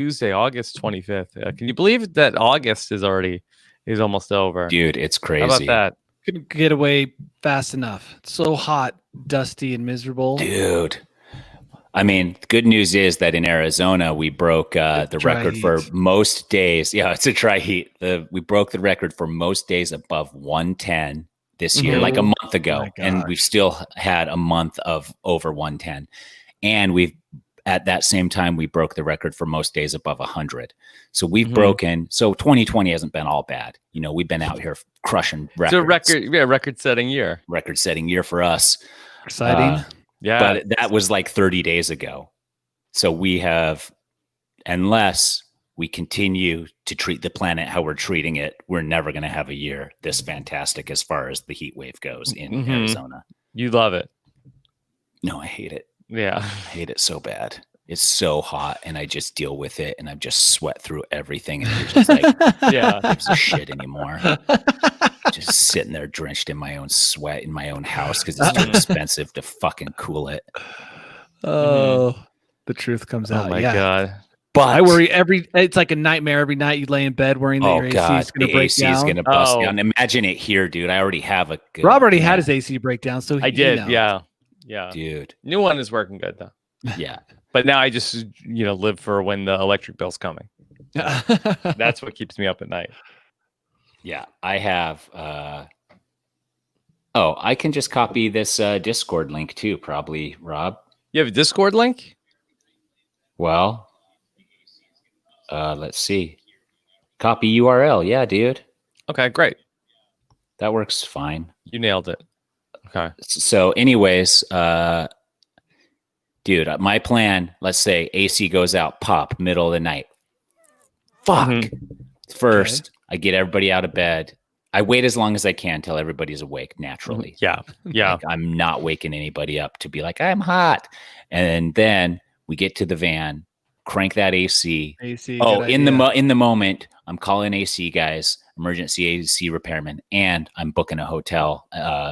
Tuesday, August 25th. Can you believe that August is almost over? Dude, it's crazy. How about that? Couldn't get away fast enough. It's so hot, dusty, and miserable. Dude. I mean, good news is that in Arizona, we broke the record for most days. Yeah, it's a dry heat. We broke the record for most days above 110 this year, like a month ago. And we've still had a month of over 110. And at that same time, we broke the record for most days above 100. So we've broken. So 2020 hasn't been all bad. You know, we've been out here crushing records. It's a record-setting year. Record-setting year for us. Exciting. Yeah. But that was like 30 days ago. So we have, unless we continue to treat the planet how we're treating it, we're never going to have a year this fantastic as far as the heat wave goes in Arizona. You love it. No, I hate it. Yeah. I hate it so bad. It's so hot and I just deal with it and I just sweat through everything. And you're just like, yeah, gives a shit anymore. Just sitting there drenched in my own sweat in my own house because it's too expensive to fucking cool it. Oh, the truth comes out. Oh my God. But I worry it's like a nightmare every night you lay in bed worrying that your AC is going to break down. AC is going to bust down. Imagine it here, dude. I already have a good Rob already had his AC breakdown. So I did. You know. Yeah. Yeah. Dude. New one is working good though. Yeah. But now I just, live for when the electric bill's coming. That's what keeps me up at night. Yeah, I have. I can just copy this Discord link too, probably, Rob. You have a Discord link? Well, let's see. Copy URL. Yeah, dude. Okay, great. That works fine. You nailed it. Okay. So anyways, dude, my plan, let's say AC goes out, pop, middle of the night. Fuck. First, I get everybody out of bed. I wait as long as I can till everybody's awake naturally. Yeah. Yeah. Like, I'm not waking anybody up to be like, I'm hot. And then we get to the van, crank that AC. In the moment, I'm calling AC guys, emergency AC repairman, and I'm booking a hotel,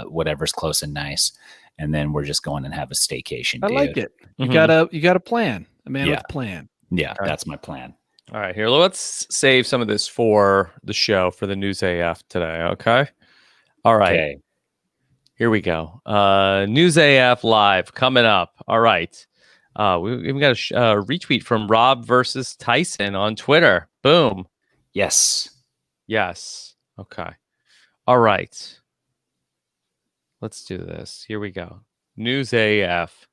whatever's close and nice. And then we're just going and have a staycation. I like it. You got a plan. A man with a plan. Yeah, that's my plan. All right, here, let's save some of this for the show, for the News AF today, okay? All right. Okay. Here we go. News AF Live coming up. All right. We even got a retweet from Rob versus Tyson on Twitter. Boom. Yes. Okay. All right. Let's do this. Here we go. News AF.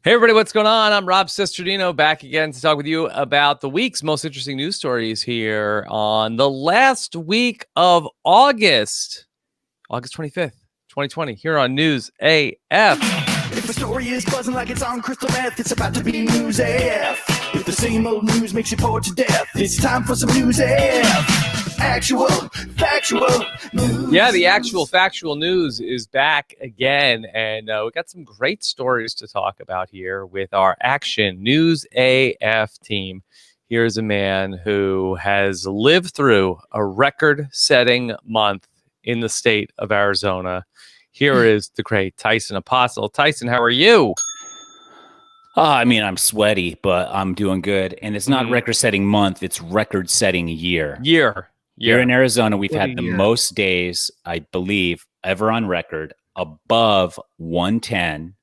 Hey, everybody, what's going on? I'm Rob Sestradino, back again to talk with you about the week's most interesting news stories here on the last week of August 25th, 2020, here on News AF. If the story is buzzing like it's on crystal meth, it's about to be News AF. If the same old news makes you bored to death, it's time for some News AF. Actual, factual news. Yeah, the actual factual news is back again, and we got some great stories to talk about here with our Action News AF team. Here's a man who has lived through a record-setting month in the state of Arizona. Here is the great Tyson Apostle. Tyson, how are you? I mean, I'm sweaty, but I'm doing good. And it's not record-setting month; it's record-setting year. Here in Arizona, we've had the most days, I believe, ever on record above 110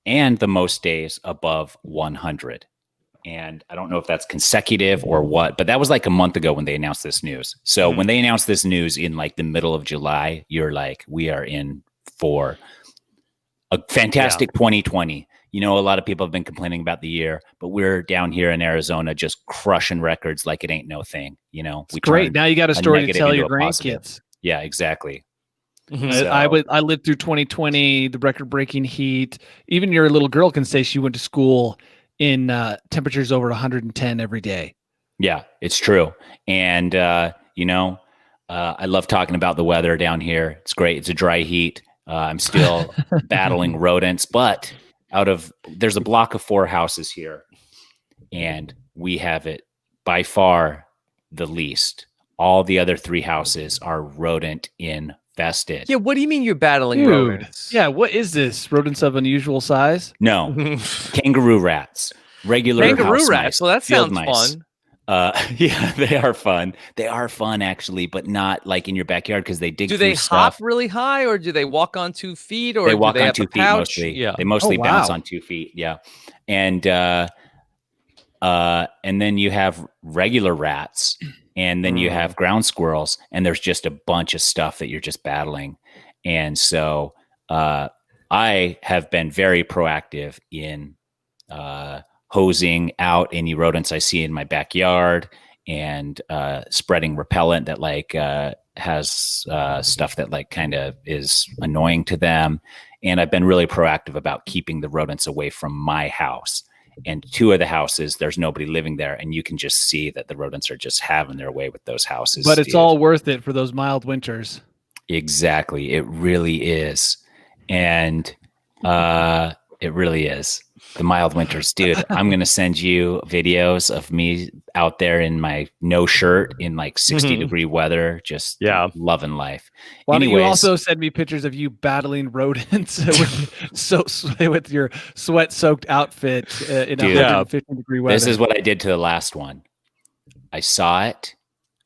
and the most days above 100. And I don't know if that's consecutive or what, but that was like a month ago when they announced this news. So when they announced this news in like the middle of July, you're like, we are in for a fantastic 2020. You know, a lot of people have been complaining about the year, but we're down here in Arizona just crushing records like it ain't no thing. You know, it's great. Now you got a story to tell your grandkids. Yeah, exactly. So, I lived through 2020, the record-breaking heat. Even your little girl can say she went to school in temperatures over 110 every day. Yeah, it's true. And, I love talking about the weather down here. It's great. It's a dry heat. I'm still battling rodents, but there's a block of 4 houses here, and we have it by far the least. All the other 3 houses are rodent infested. Yeah, what do you mean you're battling rodents? Yeah, what is this? Rodents of unusual size? No, kangaroo rats. Regular kangaroo house rats. mice. Well, that Field sounds mice. fun. Yeah, they are fun. They are fun actually, but not like in your backyard because they dig Do through they stuff. hop really high, or do they walk on 2 feet, or They do walk they on have 2 a feet pouch? mostly. Yeah. They mostly bounce wow. on 2 feet. Yeah. And then you have regular rats, and then you have ground squirrels, and there's just a bunch of stuff that you're just battling. And so I have been very proactive in hosing out any rodents I see in my backyard, and spreading repellent that like has stuff that like kind of is annoying to them. And I've been really proactive about keeping the rodents away from my house. And 2 of the houses, there's nobody living there, and you can just see that the rodents are just having their way with those houses. But it's all worth it for those mild winters. Exactly. It really is. And it really is. The mild winters, dude. I'm going to send you videos of me out there in my no shirt in like 60-degree weather, just loving life. Why don't you also send me pictures of you battling rodents with your sweat-soaked outfit in 150-degree weather? This is what I did to the last one. I saw it.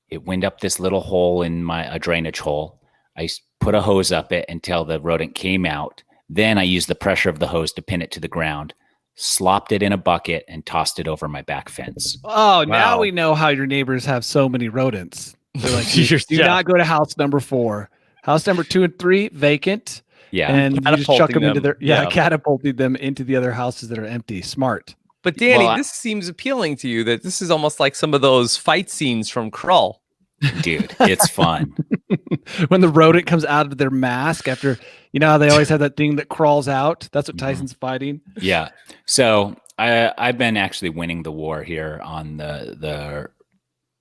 It went up this little hole in a drainage hole. I put a hose up it until the rodent came out. Then I used the pressure of the hose to pin it to the ground, slopped it in a bucket, and tossed it over my back fence. Oh, now we know how your neighbors have so many rodents. They're like, do not go to house number 4. House number 2 and 3, vacant. Yeah. And you just chuck them into their, catapulting them into the other houses that are empty. Smart. But Danny, this seems appealing to you, that this is almost like some of those fight scenes from Krull. Dude, it's fun. When the rodent comes out of their mask after, you know how they always have that thing that crawls out? That's what Tyson's fighting. Yeah. So I've been actually winning the war here on the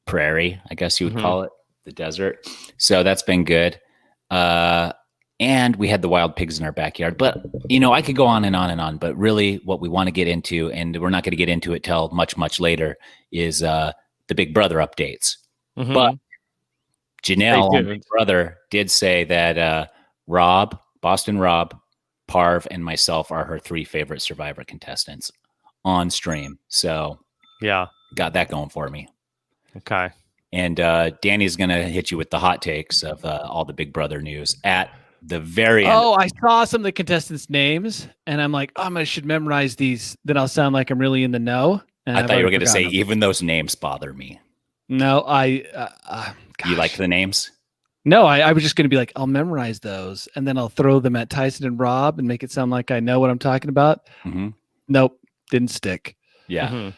prairie, I guess you would call it, the desert. So that's been good. And we had the wild pigs in our backyard. But, you know, I could go on and on and on. But really what we want to get into, and we're not going to get into it till much, much later, is the Big Brother updates. But Janelle, my Big Brother, did say that Boston Rob, Parv, and myself are her 3 favorite Survivor contestants on stream. So got that going for me. Okay. And Danny's going to hit you with the hot takes of all the Big Brother news at the very end. Oh, I saw some of the contestants' names, and I'm like, I should memorize these. Then I'll sound like I'm really in the know. And I thought you were going to say, even those names bother me. No, You like the names? No, I was just going to be like, I'll memorize those, and then I'll throw them at Tyson and Rob and make it sound like I know what I'm talking about. Nope, didn't stick. Yeah.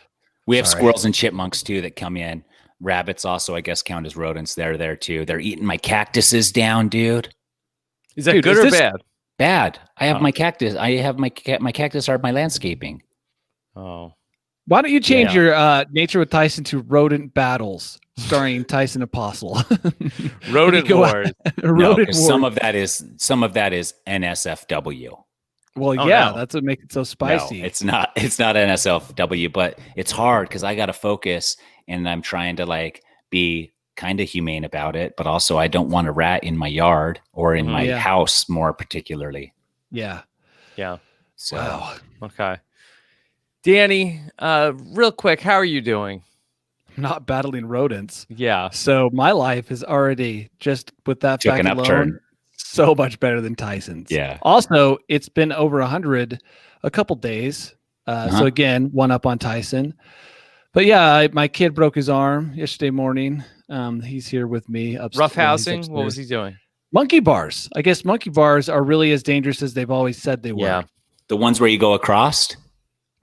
We have squirrels and chipmunks, too, that come in. Rabbits also, I guess, count as rodents. They're there, too. They're eating my cactuses down, dude. Is that good or bad? Bad. I have my cactus. I have my cactus are my landscaping. Oh. Why don't you change your Nature with Tyson to Rodent Battles, starring Tyson Apostle? Rodent Wars. Rodent Wars. Some of that is NSFW. Well, that's what makes it so spicy. No, it's not NSFW, but it's hard because I got to focus, and I'm trying to like be kind of humane about it, but also I don't want a rat in my yard or in my house, more particularly. Yeah. So wow. Okay. Danny, real quick, how are you doing? I'm not battling rodents. Yeah. So my life is already, just with that fact alone, so much better than Tyson's. Yeah. Also, it's been over 100 a couple days. So again, one up on Tyson. But yeah, my kid broke his arm yesterday morning. He's here with me. Roughhousing? What was he doing? Monkey bars. I guess monkey bars are really as dangerous as they've always said they were. Yeah. The ones where you go across?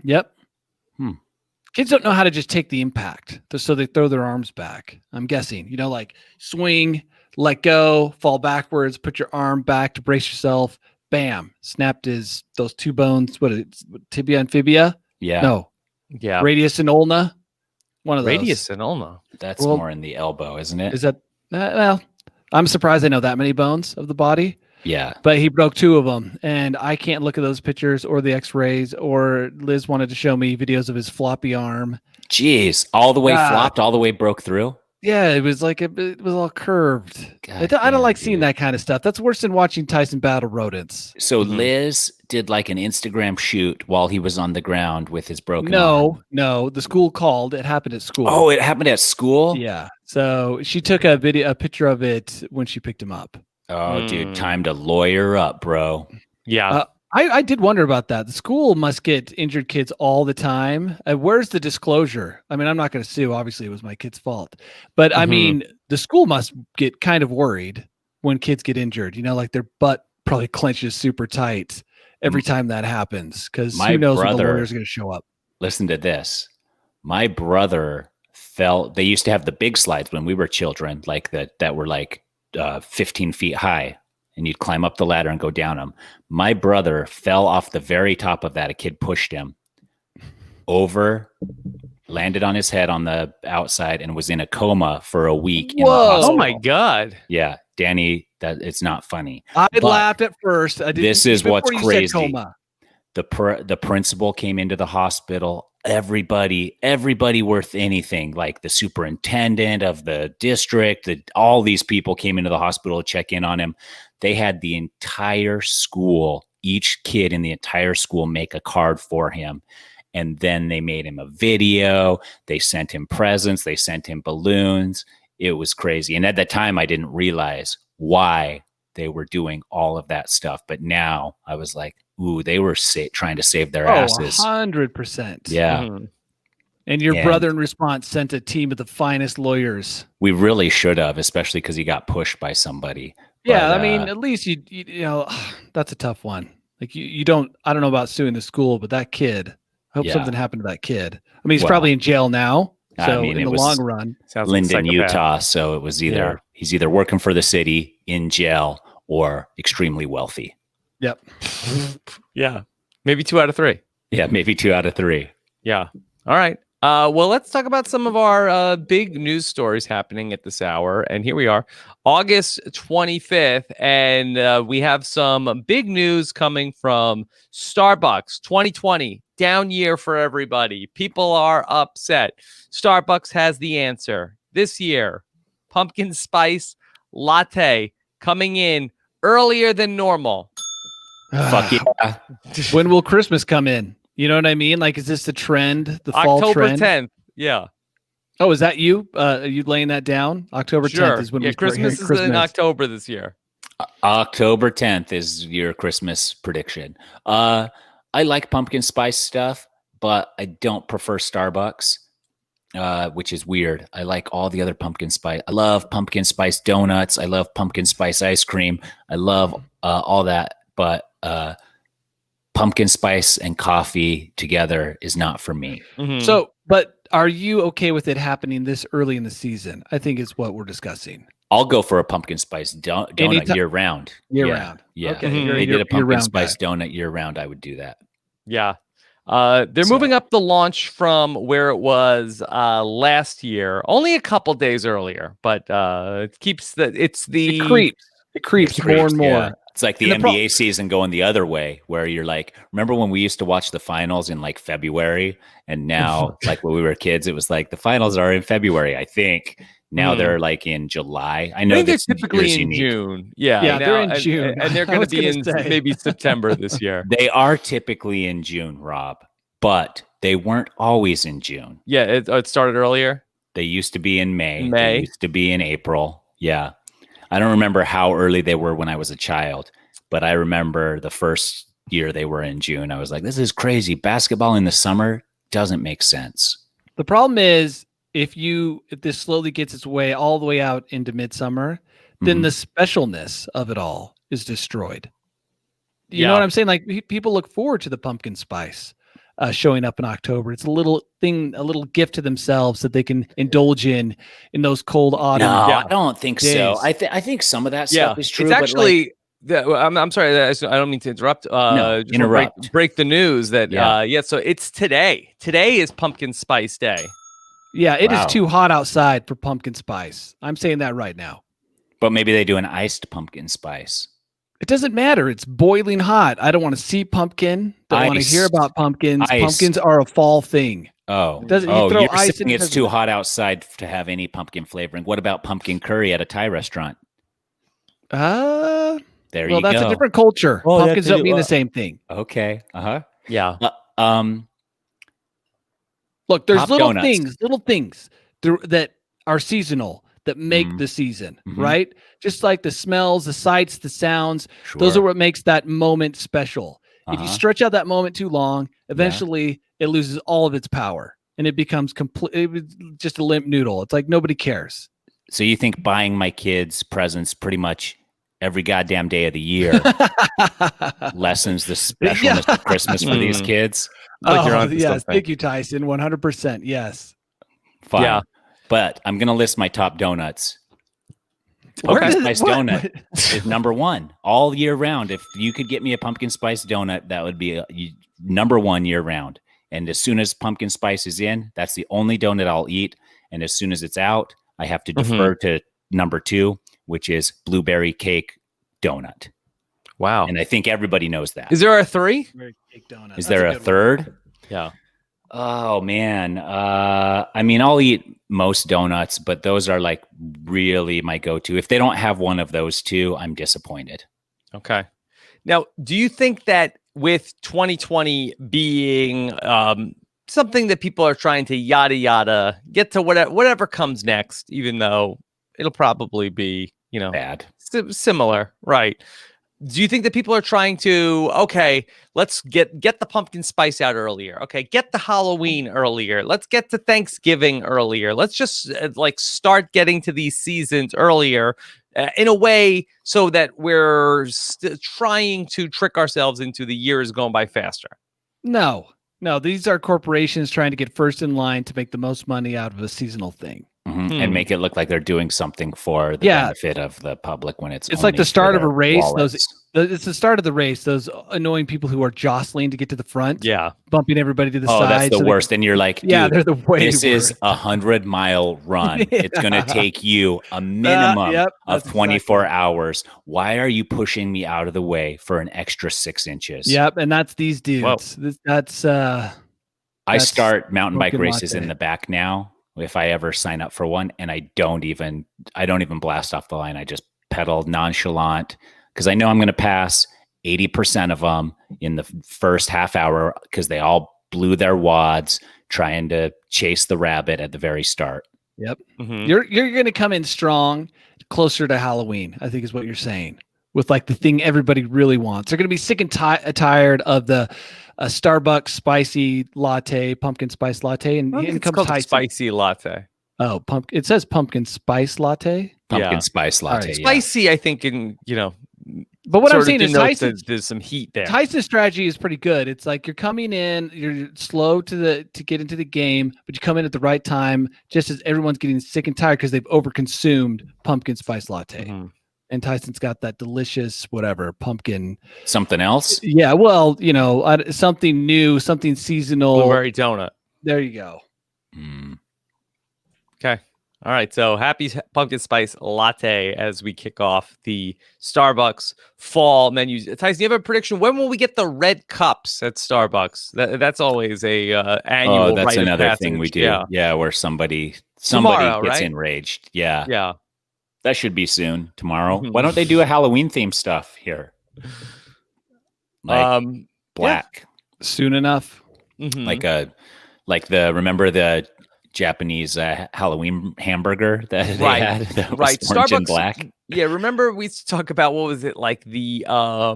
Yep. Kids don't know how to just take the impact, so they throw their arms back. I'm guessing, like swing, let go, fall backwards, put your arm back to brace yourself. Bam! Snapped those 2 bones. What is it? Tibia and fibia? Yeah. No. Yeah. Radius and ulna. One of those. Radius and ulna. That's more in the elbow, isn't it? Is that? Well, I'm surprised I know that many bones of the body. Yeah. But he broke 2 of them, and I can't look at those pictures or the x-rays, or Liz wanted to show me videos of his floppy arm. Jeez, all the way flopped, all the way broke through? Yeah, it was like it was all curved. I God don't like damn, seeing dude. that kind of stuff. That's worse than watching Tyson battle rodents. So Liz did like an Instagram shoot while he was on the ground with his broken arm. No, the school called. It happened at school. Oh, it happened at school? Yeah. So she took a picture of it when she picked him up. Oh, dude, time to lawyer up, bro. Yeah. I did wonder about that. The school must get injured kids all the time. Where's the disclosure? I mean, I'm not going to sue. Obviously, it was my kid's fault. But I mean, the school must get kind of worried when kids get injured. You know, like their butt probably clenches super tight every time that happens because who knows when the lawyer's going to show up. Listen to this. My brother they used to have the big slides when we were children, like that were like 15 feet high. And you'd climb up the ladder and go down them. My brother fell off the very top of that. A kid pushed him over, landed on his head on the outside, and was in a coma for a week in the hospital. Oh my God. Yeah, Danny, that it's not funny. I laughed at first. I didn't. This is what's crazy. Coma. The principal came into the hospital. Everybody worth anything, like the superintendent of the district, all these people came into the hospital to check in on him. They had the entire school, each kid in the entire school make a card for him. And then they made him a video. They sent him presents. They sent him balloons. It was crazy. And at the time, I didn't realize why they were doing all of that stuff. But now I was like, ooh, they were trying to save their asses. 100%. Yeah. And your brother in response sent a team of the finest lawyers. We really should have, especially because he got pushed by somebody. Yeah, but, I mean, at least you know, that's a tough one. Like you don't, I don't know about suing the school, but that kid, I hope something happened to that kid. I mean, he's probably in jail now. So in the long run, Linden, Utah. So it was he's either working for the city, in jail, or extremely wealthy. Yep. Yeah. Maybe 2 out of 3. Yeah, maybe 2 out of 3. Yeah. All right. Well, let's talk about some of our big news stories happening at this hour. And here we are, August 25th. And we have some big news coming from Starbucks. 2020, down year for everybody. People are upset. Starbucks has the answer. This year, pumpkin spice latte coming in earlier than normal. Fuck yeah. When will Christmas come in? You know what I mean? Like, is this the trend? The fall October trend? 10th. Yeah. Oh, is that you? Are you laying that down? October 10th is when we start Christmas is in October this year. October 10th is your Christmas prediction. I like pumpkin spice stuff, but I don't prefer Starbucks, which is weird. I like all the other pumpkin spice. I love pumpkin spice donuts. I love pumpkin spice ice cream. I love all that, but pumpkin spice and coffee together is not for me. So, but are you okay with it happening this early in the season? I think is what we're discussing. I'll go for a pumpkin spice donut year round. Year round. Yeah. Okay. If they did a pumpkin spice donut year round, I would do that. Yeah. They're moving up the launch from where it was last year, only a couple days earlier, but it keeps it creeps more and more. Yeah. It's like the NBA season going the other way, where you're like, remember when we used to watch the finals in like February, and now like when we were kids, it was like the finals are in February, I think. Now they're like in July. I know they're typically in June. Yeah, they're in June, and they're going to be in maybe September this year. They are typically in June, Rob, but they weren't always in June. Yeah, it started earlier. They used to be in May. They used to be in April. Yeah. I don't remember how early they were when I was a child, but I remember the first year they were in June. I was like, this is crazy. Basketball in the summer doesn't make sense. The problem is if this slowly gets its way all the way out into midsummer, then the specialness of it all is destroyed. You know what I'm saying? Like people look forward to the pumpkin spice showing up in October. It's a little thing, a little gift to themselves that they can indulge in those cold autumn. No, I don't think so. I think some of that stuff is true. It's actually, I'm sorry, I don't mean to interrupt. Interrupt. Break the news that, so it's today. Today is Pumpkin Spice Day. Yeah, it is too hot outside for pumpkin spice. I'm saying that right now. But maybe they do an iced pumpkin spice. It doesn't matter. It's boiling hot. I don't want to see pumpkin. Don't want to hear about pumpkins. Pumpkins are a fall thing. Oh, you're saying it's too hot outside to have any pumpkin flavoring. What about pumpkin curry at a Thai restaurant? There you go. Well, that's a different culture. Oh, pumpkins don't mean the same thing. Okay. Yeah. Look, there's little things that are seasonal that make the season, right? Just like the smells, the sights, the sounds. Sure. Those are what makes that moment special. If you stretch out that moment too long, eventually it loses all of its power and it becomes just a limp noodle. It's like nobody cares. So you think buying my kids presents pretty much every goddamn day of the year lessens the specialness of Christmas for these kids? Yes. Thank you, Tyson. 100%. Yes. Fine. Yeah. But I'm going to list my top donuts. Pumpkin spice donut is number one all year round. If you could get me a pumpkin spice donut, that would be number one year round. And as soon as pumpkin spice is in, that's the only donut I'll eat. And as soon as it's out, I have to defer to number two, which is blueberry cake donut. Wow. And I think everybody knows that. Is there a three? Is there a third? Yeah. Oh, man. I mean, I'll eat most donuts, but those are like really my go-to. If they don't have one of those two, I'm disappointed. Okay. Now, do you think that with 2020 being something that people are trying to yada yada get to whatever comes next, even though it'll probably be, bad, similar, right? Do you think that people are trying to, okay, let's get the pumpkin spice out earlier. Okay, get the Halloween earlier. Let's get to Thanksgiving earlier. Let's just start getting to these seasons earlier in a way so that we're trying to trick ourselves into the years going by faster. No, these are corporations trying to get first in line to make the most money out of a seasonal thing. And make it look like they're doing something for the benefit of the public when it's like the start of a race. It's the start of the race. Those annoying people who are jostling to get to the front, bumping everybody to the side. Oh, that's the worst. And you're like, dude, they're the way this is a 100-mile run. It's going to take you a minimum of 24 hours. Why are you pushing me out of the way for an extra 6 inches? Yep, and that's these dudes. I start mountain bike races in the back now. If I ever sign up for one, and I don't even blast off the line. I just pedal nonchalant because I know I'm going to pass 80% of them in the first half hour because they all blew their wads trying to chase the rabbit at the very start. Yep. You're going to come in strong, closer to Halloween, I think is what you're saying, with like the thing everybody really wants. They're going to be sick and tired of the Starbucks spicy latte, pumpkin spice latte, and in comes spicy latte. Oh, it says pumpkin spice latte. Pumpkin spice latte. Right. Spicy, I think, But what I'm saying is there's some heat there. Tyson's strategy is pretty good. It's like you're coming in, you're slow to get into the game, but you come in at the right time, just as everyone's getting sick and tired because they've overconsumed pumpkin spice latte. And Tyson's got that delicious pumpkin. Something else? Yeah, well, something new, something seasonal. Blueberry donut. There you go. Okay. All right. So happy pumpkin spice latte as we kick off the Starbucks fall menus. Tyson, you have a prediction? When will we get the red cups at Starbucks? That's always a annual. Oh, that's another thing we do. Yeah, where somebody Tomorrow, gets enraged. Yeah. Yeah. That should be soon. Tomorrow. Why don't they do a Halloween theme stuff here? Like black. Soon enough. Remember the Japanese Halloween hamburger that they had? That was orange and black. Yeah, remember we used to talk about, what was it, like the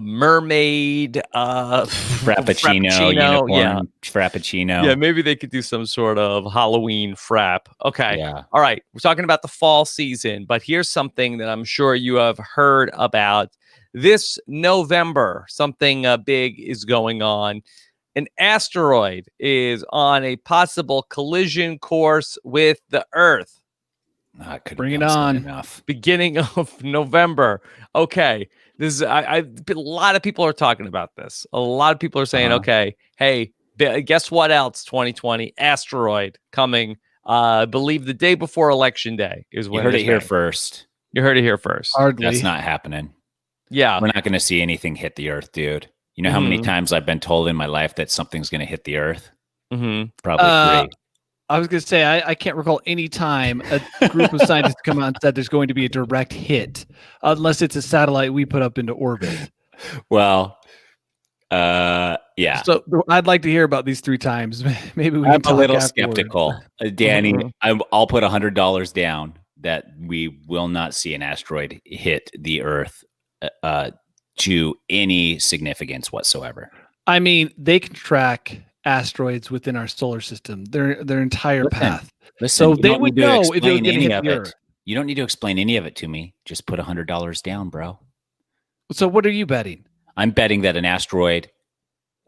mermaid Frappuccino unicorn Frappuccino. Yeah, maybe they could do some sort of Halloween frap. Okay. Yeah. All right. We're talking about the fall season, but here's something that I'm sure you have heard about. This November, something big is going on. An asteroid is on a possible collision course with the Earth. Bring it on. Beginning of November. Okay. This is a lot of people are talking about this. A lot of people are saying, okay, hey, guess what else? 2020 asteroid coming. I believe the day before Election Day is when you heard it here first. You heard it here first. Hardly. That's not happening. Yeah. We're not going to see anything hit the Earth, dude. You know how many times I've been told in my life that something's going to hit the Earth? Probably 3. I was going to say, I can't recall any time a group of scientists come out and said there's going to be a direct hit, unless it's a satellite we put up into orbit. Well, yeah. So I'd like to hear about these 3 times. Maybe we I'm can a little talk skeptical. Danny, I'll put $100 down that we will not see an asteroid hit the Earth to any significance whatsoever. I mean, they can track asteroids within our solar system, their entire path. Listen, so they would know if it was going to hit the Earth. You don't need to explain any of it to me. Just put $100 down, bro. So what are you betting? I'm betting that an asteroid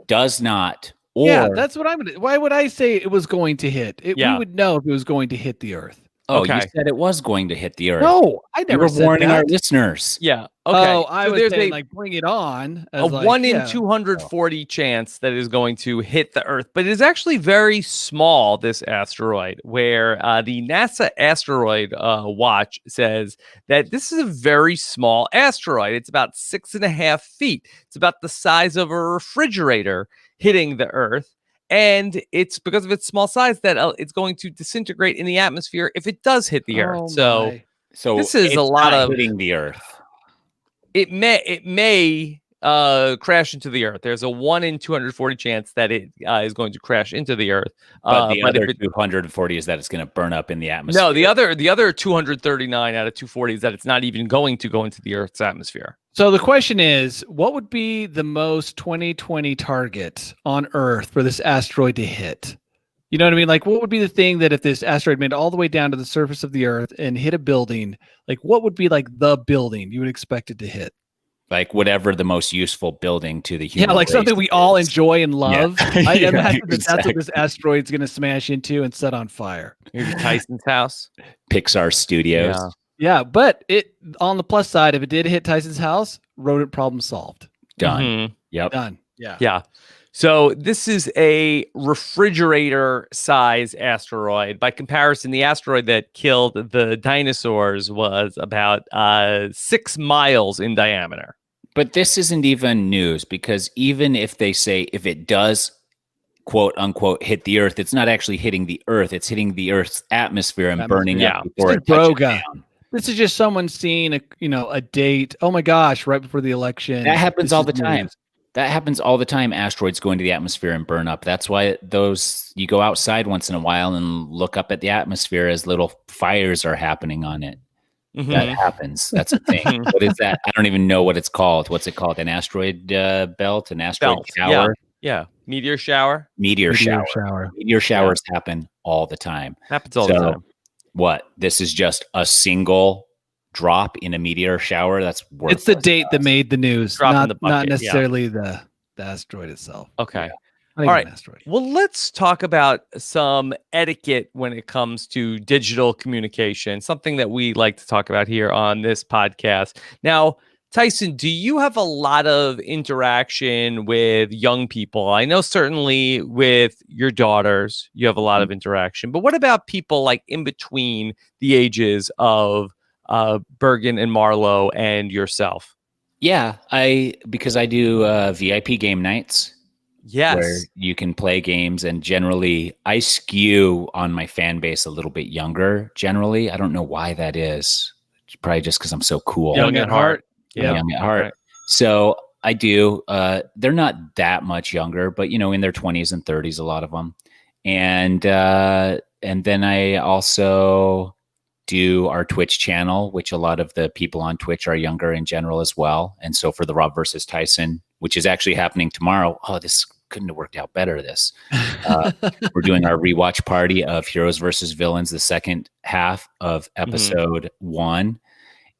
does not. Yeah, that's what I'm going to. Why would I say it was going to hit? We would know if it was going to hit the Earth. Oh, you said it was going to hit the Earth. No, I never said warning that. our listeners. Yeah. Okay. Oh, I was saying, like, bring it on. A 1 in 240 chance that it is going to hit the Earth, but it is actually very small, this asteroid, where the NASA Asteroid Watch says that this is a very small asteroid. It's about 6.5 feet. It's about the size of a refrigerator hitting the Earth. And it's because of its small size that it's going to disintegrate in the atmosphere if it does hit the Earth. So this is a lot of hitting the Earth. It may crash into the Earth. There's a 1 in 240 chance that it is going to crash into the Earth. But the other 240 is that it's going to burn up in the atmosphere. No, the other 239 out of 240 is that it's not even going to go into the Earth's atmosphere. So the question is, what would be the most 2020 target on Earth for this asteroid to hit? You know what I mean? Like, what would be the thing that if this asteroid made all the way down to the surface of the Earth and hit a building, like what would be like the building you would expect it to hit? Like whatever the most useful building to the human like race something we all enjoy and love. Yeah. I imagine that's what this asteroid's going to smash into and set on fire. Maybe Tyson's house. Pixar Studios. Yeah, but it on the plus side, if it did hit Tyson's house, rodent problem solved. Done. Yep. Done. Yeah. Yeah. So this is a refrigerator-size asteroid. By comparison, the asteroid that killed the dinosaurs was about 6 miles in diameter. But this isn't even news, because even if they say if it does, quote unquote, hit the Earth, it's not actually hitting the Earth. It's hitting the Earth's atmosphere and burning up before it touches down. This is just someone seeing a date. Oh my gosh, right before the election. That happens all the time. That happens all the time. Asteroids go into the atmosphere and burn up. That's why you go outside once in a while and look up at the atmosphere as little fires are happening on it. That happens. That's a thing. What is that? I don't even know what it's called. What's it called? An asteroid belt? An asteroid shower? Yeah. Meteor shower? Meteor shower. Meteor showers happen all the time. Happens all the time. What? This is just a single drop in a meteor shower? That's worthless. It's the date that made the news, not necessarily the asteroid itself. Okay. All right. Well, let's talk about some etiquette when it comes to digital communication, something that we like to talk about here on this podcast. Now, Tyson, do you have a lot of interaction with young people? I know certainly with your daughters, you have a lot of interaction, but what about people like in between the ages of Bergen and Marlowe and yourself? Yeah, because I do VIP game nights. Yes. Where you can play games, and generally I skew on my fan base a little bit younger. Generally, I don't know why that is. It's probably just because I'm so cool. Young at heart. Yeah, young at heart. Right. So I do. They're not that much younger, but in their 20s and 30s, a lot of them. And then I also do our Twitch channel, which a lot of the people on Twitch are younger in general as well. And so for the Rob versus Tyson, which is actually happening tomorrow. Oh, this couldn't have worked out better. We're doing our rewatch party of Heroes versus Villains, the second half of episode 1.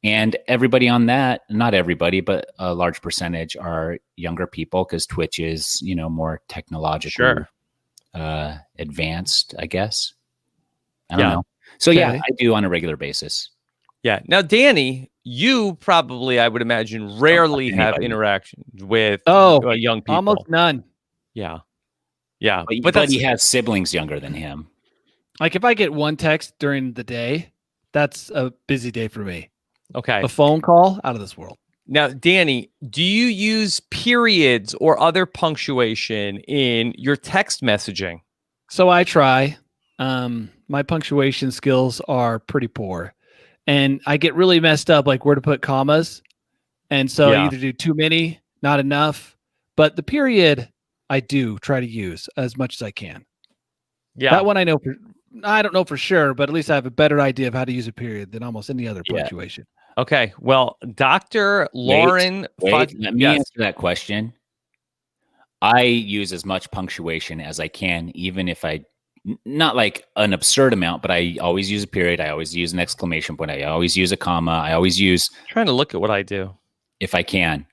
And everybody on that, not everybody, but a large percentage are younger people, because Twitch is, more technologically advanced, I guess. I don't know. So yeah, I do on a regular basis. Yeah. Now, Danny, you probably, I would imagine, rarely have interaction with young people. Almost none. Yeah. Yeah. But he has siblings younger than him. Like if I get one text during the day, that's a busy day for me. Okay. A phone call, out of this world. Now, Danny, do you use periods or other punctuation in your text messaging? So I try. My punctuation skills are pretty poor, and I get really messed up, like where to put commas. And so I either do too many, not enough. But the period, I do try to use as much as I can. Yeah. That one I know. I don't know for sure, but at least I have a better idea of how to use a period than almost any other punctuation. Okay. Well, Dr. Lauren. Let me answer that question. I use as much punctuation as I can, even if not like an absurd amount, but I always use a period. I always use an exclamation point. I always use a comma. I always use. I'm trying to look at what I do. If I can.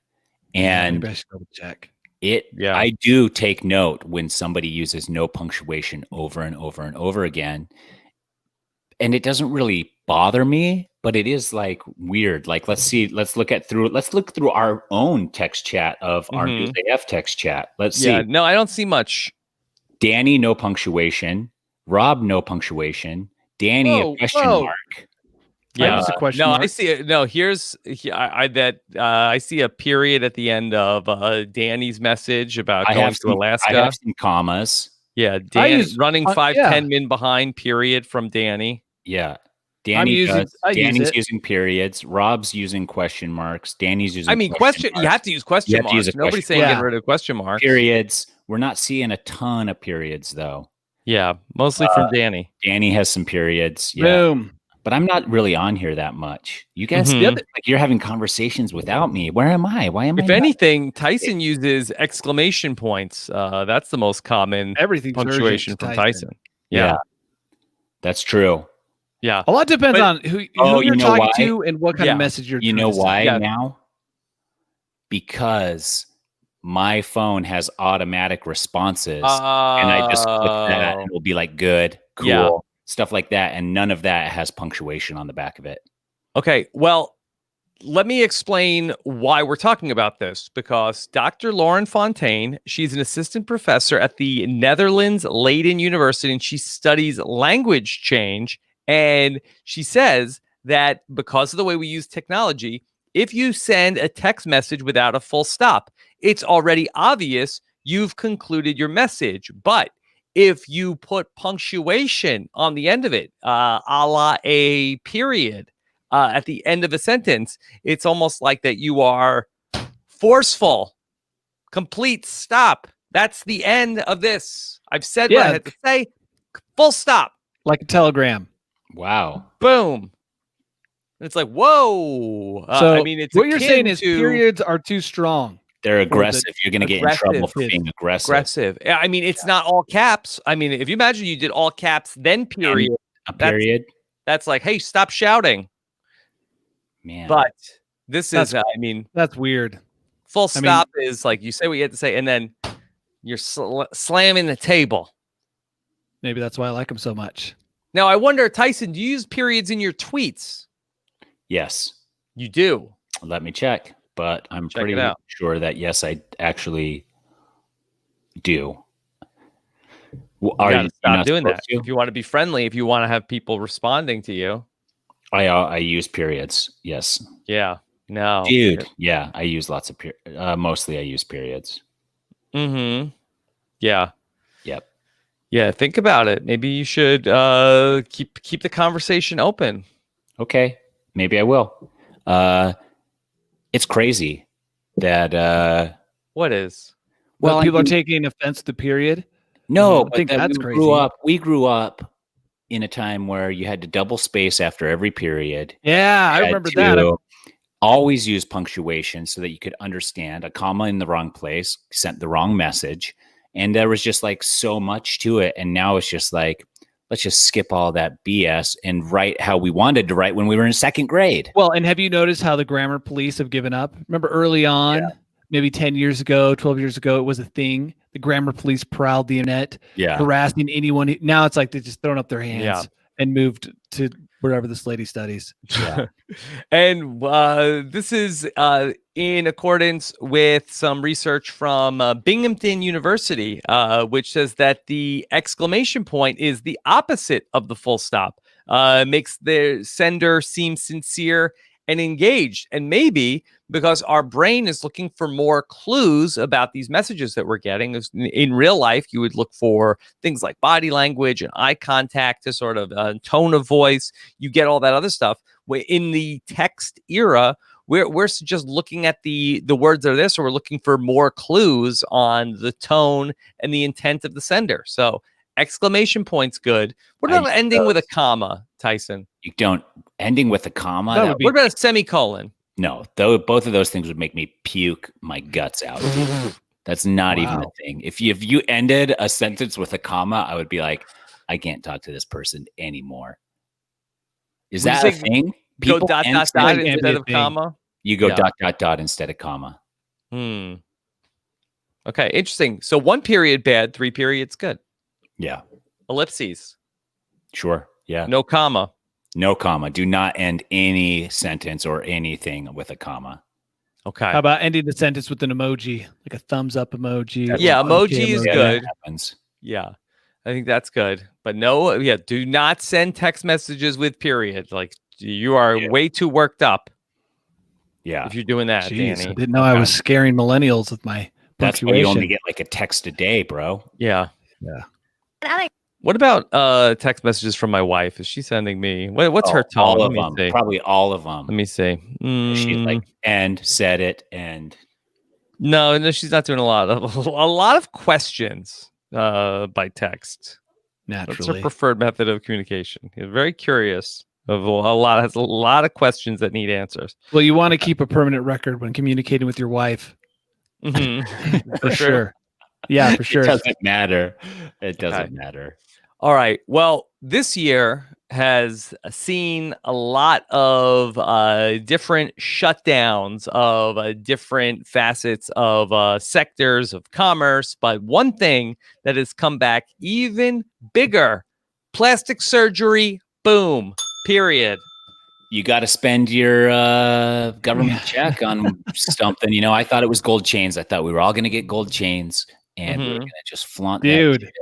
And maybe I should double check. I do take note when somebody uses no punctuation over and over and over again. And it doesn't really bother me, but it is like weird. Like, let's look through our own text chat of our News AF text chat. Let's see. No, I don't see much. Danny, no punctuation. Rob, no punctuation. Danny, a question mark. Yeah, a question mark. I see it. No, I see a period at the end of Danny's message about going to Alaska. I have some commas. Yeah, running 5-10 min behind. Period from Danny. Yeah, Danny's using periods. Rob's using question marks. Danny's using. I mean, question. You have to use question marks. Nobody's saying get rid of question marks. Periods. We're not seeing a ton of periods though. Yeah, mostly from Danny. Danny has some periods. Yeah. Boom. But I'm not really on here that much. You guys, like you're having conversations without me. Where am I? Why am I? If anything, Tyson uses exclamation points. That's the most common punctuation from Tyson. Yeah, that's true. Yeah, a lot depends on who you're talking to and what kind of message you're. You know why now? Because my phone has automatic responses, and I just click that, and it'll be like good, cool. Yeah. Stuff like that, and none of that has punctuation on the back of it. Okay, well, let me explain why we're talking about this, because Dr. Lauren Fontaine, she's an assistant professor at the Netherlands Leiden University, and she studies language change, and she says that because of the way we use technology, if you send a text message without a full stop, it's already obvious you've concluded your message, but if you put punctuation on the end of it, a la a period, at the end of a sentence, it's almost like that you are forceful. Complete stop. That's the end of this. I've said what I had to say. Full stop. Like a telegram. Wow. Boom. It's like, whoa. So I mean, it's what you're saying is periods are too strong. They're aggressive. You're going to get in trouble for being aggressive. I mean, it's not all caps. I mean, if you imagine you did all caps, then period. A period. That's like, hey, stop shouting. Man. But this is, that's weird. Full stop is like you say what you have to say, and then you're slamming the table. Maybe that's why I like them so much. Now, I wonder, Tyson, do you use periods in your tweets? Yes. You do? Let me check. But I'm pretty sure that, yes, I actually do. Are you not doing that? If you want to be friendly, if you want to have people responding to you. I use periods. Yes. Yeah. No. Dude. Yeah. I use lots of mostly I use periods. Mm-hmm. Yeah. Yep. Yeah. Think about it. Maybe you should keep the conversation open. Okay. Maybe I will. It's crazy that what is? Well, people are taking offense to period. No, I think that's crazy. We grew up in a time where you had to double space after every period. Yeah, I remember that. Always use punctuation so that you could understand. A comma in the wrong place sent the wrong message, and there was just like so much to it. And now it's just like, let's just skip all that BS and write how we wanted to write when we were in second grade. Well, and have you noticed how the grammar police have given up? Remember early on, maybe 10 years ago, 12 years ago, it was a thing. The grammar police prowled the internet, harassing anyone. Now it's like they're just throwing up their hands and moved to wherever this lady studies. Yeah. And this is in accordance with some research from Binghamton University, which says that the exclamation point is the opposite of the full stop. Makes the sender seem sincere and engaged. And maybe because our brain is looking for more clues about these messages that we're getting. In real life, you would look for things like body language and eye contact to sort of tone of voice. You get all that other stuff. In the text era, we're just looking at the words that are there, so we're looking for more clues on the tone and the intent of the sender. So exclamation point's good. What about ending with a comma, Tyson? You don't ending with a comma. What about a semicolon? No, though both of those things would make me puke my guts out. That's not even a thing. If you ended a sentence with a comma, I would be like, I can't talk to this person anymore. Is that a thing? People go dot dot dot instead of comma. You go dot dot dot instead of comma. Okay, interesting. So 1 period bad, 3 periods good. Yeah. Ellipses. Sure. Yeah. No comma. No comma. Do not end any sentence or anything with a comma. Okay. How about ending the sentence with an emoji, like a thumbs up emoji? Yeah, emoji is good. Happens. Yeah, I think that's good. But do not send text messages with period. Like you are way too worked up. Yeah. If you're doing that, Jeez, Danny. I didn't know I was scaring millennials with my That's why you only get like a text a day, bro. Yeah. Yeah. What about text messages from my wife? Is she sending me? What's her tone? All of them. Probably all of them. Let me see. She's like, and said it, and no, she's not doing a lot of questions by text. Naturally, that's her preferred method of communication. She's very curious. Has a lot of questions that need answers. Well, you want to keep a permanent record when communicating with your wife. For sure. Yeah, for sure. It doesn't matter. It doesn't matter. All right. Well, this year has seen a lot of different shutdowns of different facets of sectors of commerce. But one thing that has come back even bigger, plastic surgery, boom, period. You got to spend your government check on something. You know, I thought it was gold chains. I thought we were all going to get gold chains and we were going to just flaunt Dude, that shit.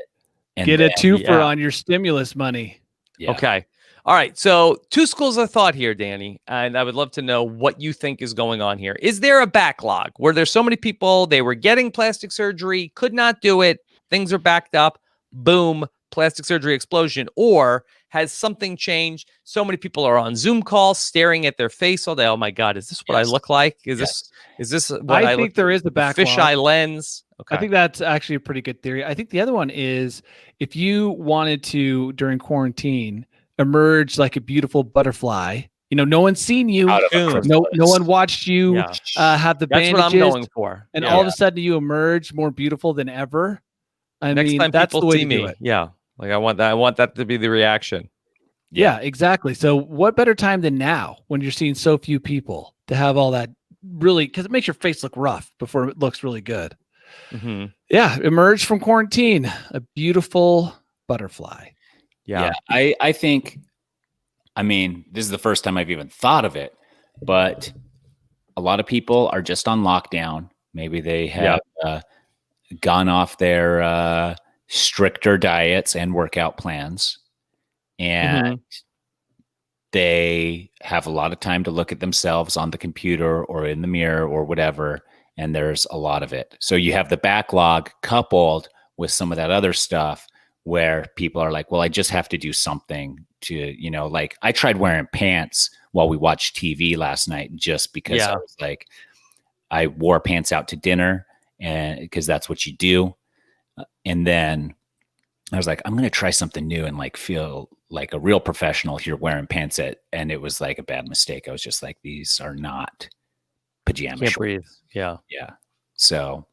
Get a twofer on your stimulus money. Yeah. Okay. All right. So 2 schools of thought here, Danny, and I would love to know what you think is going on here. Is there a backlog? Were there so many people, they were getting plastic surgery, could not do it, things are backed up, boom, plastic surgery explosion? Or has something changed? So many people are on Zoom calls staring at their face all day. Oh my God, is this what I look like? Is this what I think there is a backlog. Fisheye lens. Okay. I think that's actually a pretty good theory. I think the other one is if you wanted to, during quarantine, emerge like a beautiful butterfly, no one's seen you. No one watched you have the bandages. That's what I'm going for. And all of a sudden you emerge more beautiful than ever. Next time that's people the way see me. Yeah. Like I want that to be the reaction. Yeah, exactly. So what better time than now when you're seeing so few people to have all that really, because it makes your face look rough before it looks really good. Mm-hmm. Yeah. Emerge from quarantine, a beautiful butterfly. Yeah. I think, this is the first time I've even thought of it, but a lot of people are just on lockdown. Maybe they have gone off their stricter diets and workout plans, and they have a lot of time to look at themselves on the computer or in the mirror or whatever, and there's a lot of it. So you have the backlog coupled with some of that other stuff where people are like, well, I just have to do something to, like I tried wearing pants while we watched TV last night just because I was like, I wore pants out to dinner and because that's what you do. And then I was like, I'm going to try something new and like feel like a real professional here wearing pants and it was like a bad mistake. I was just like, these are not pajama shorts. Breathe. Yeah. Yeah. So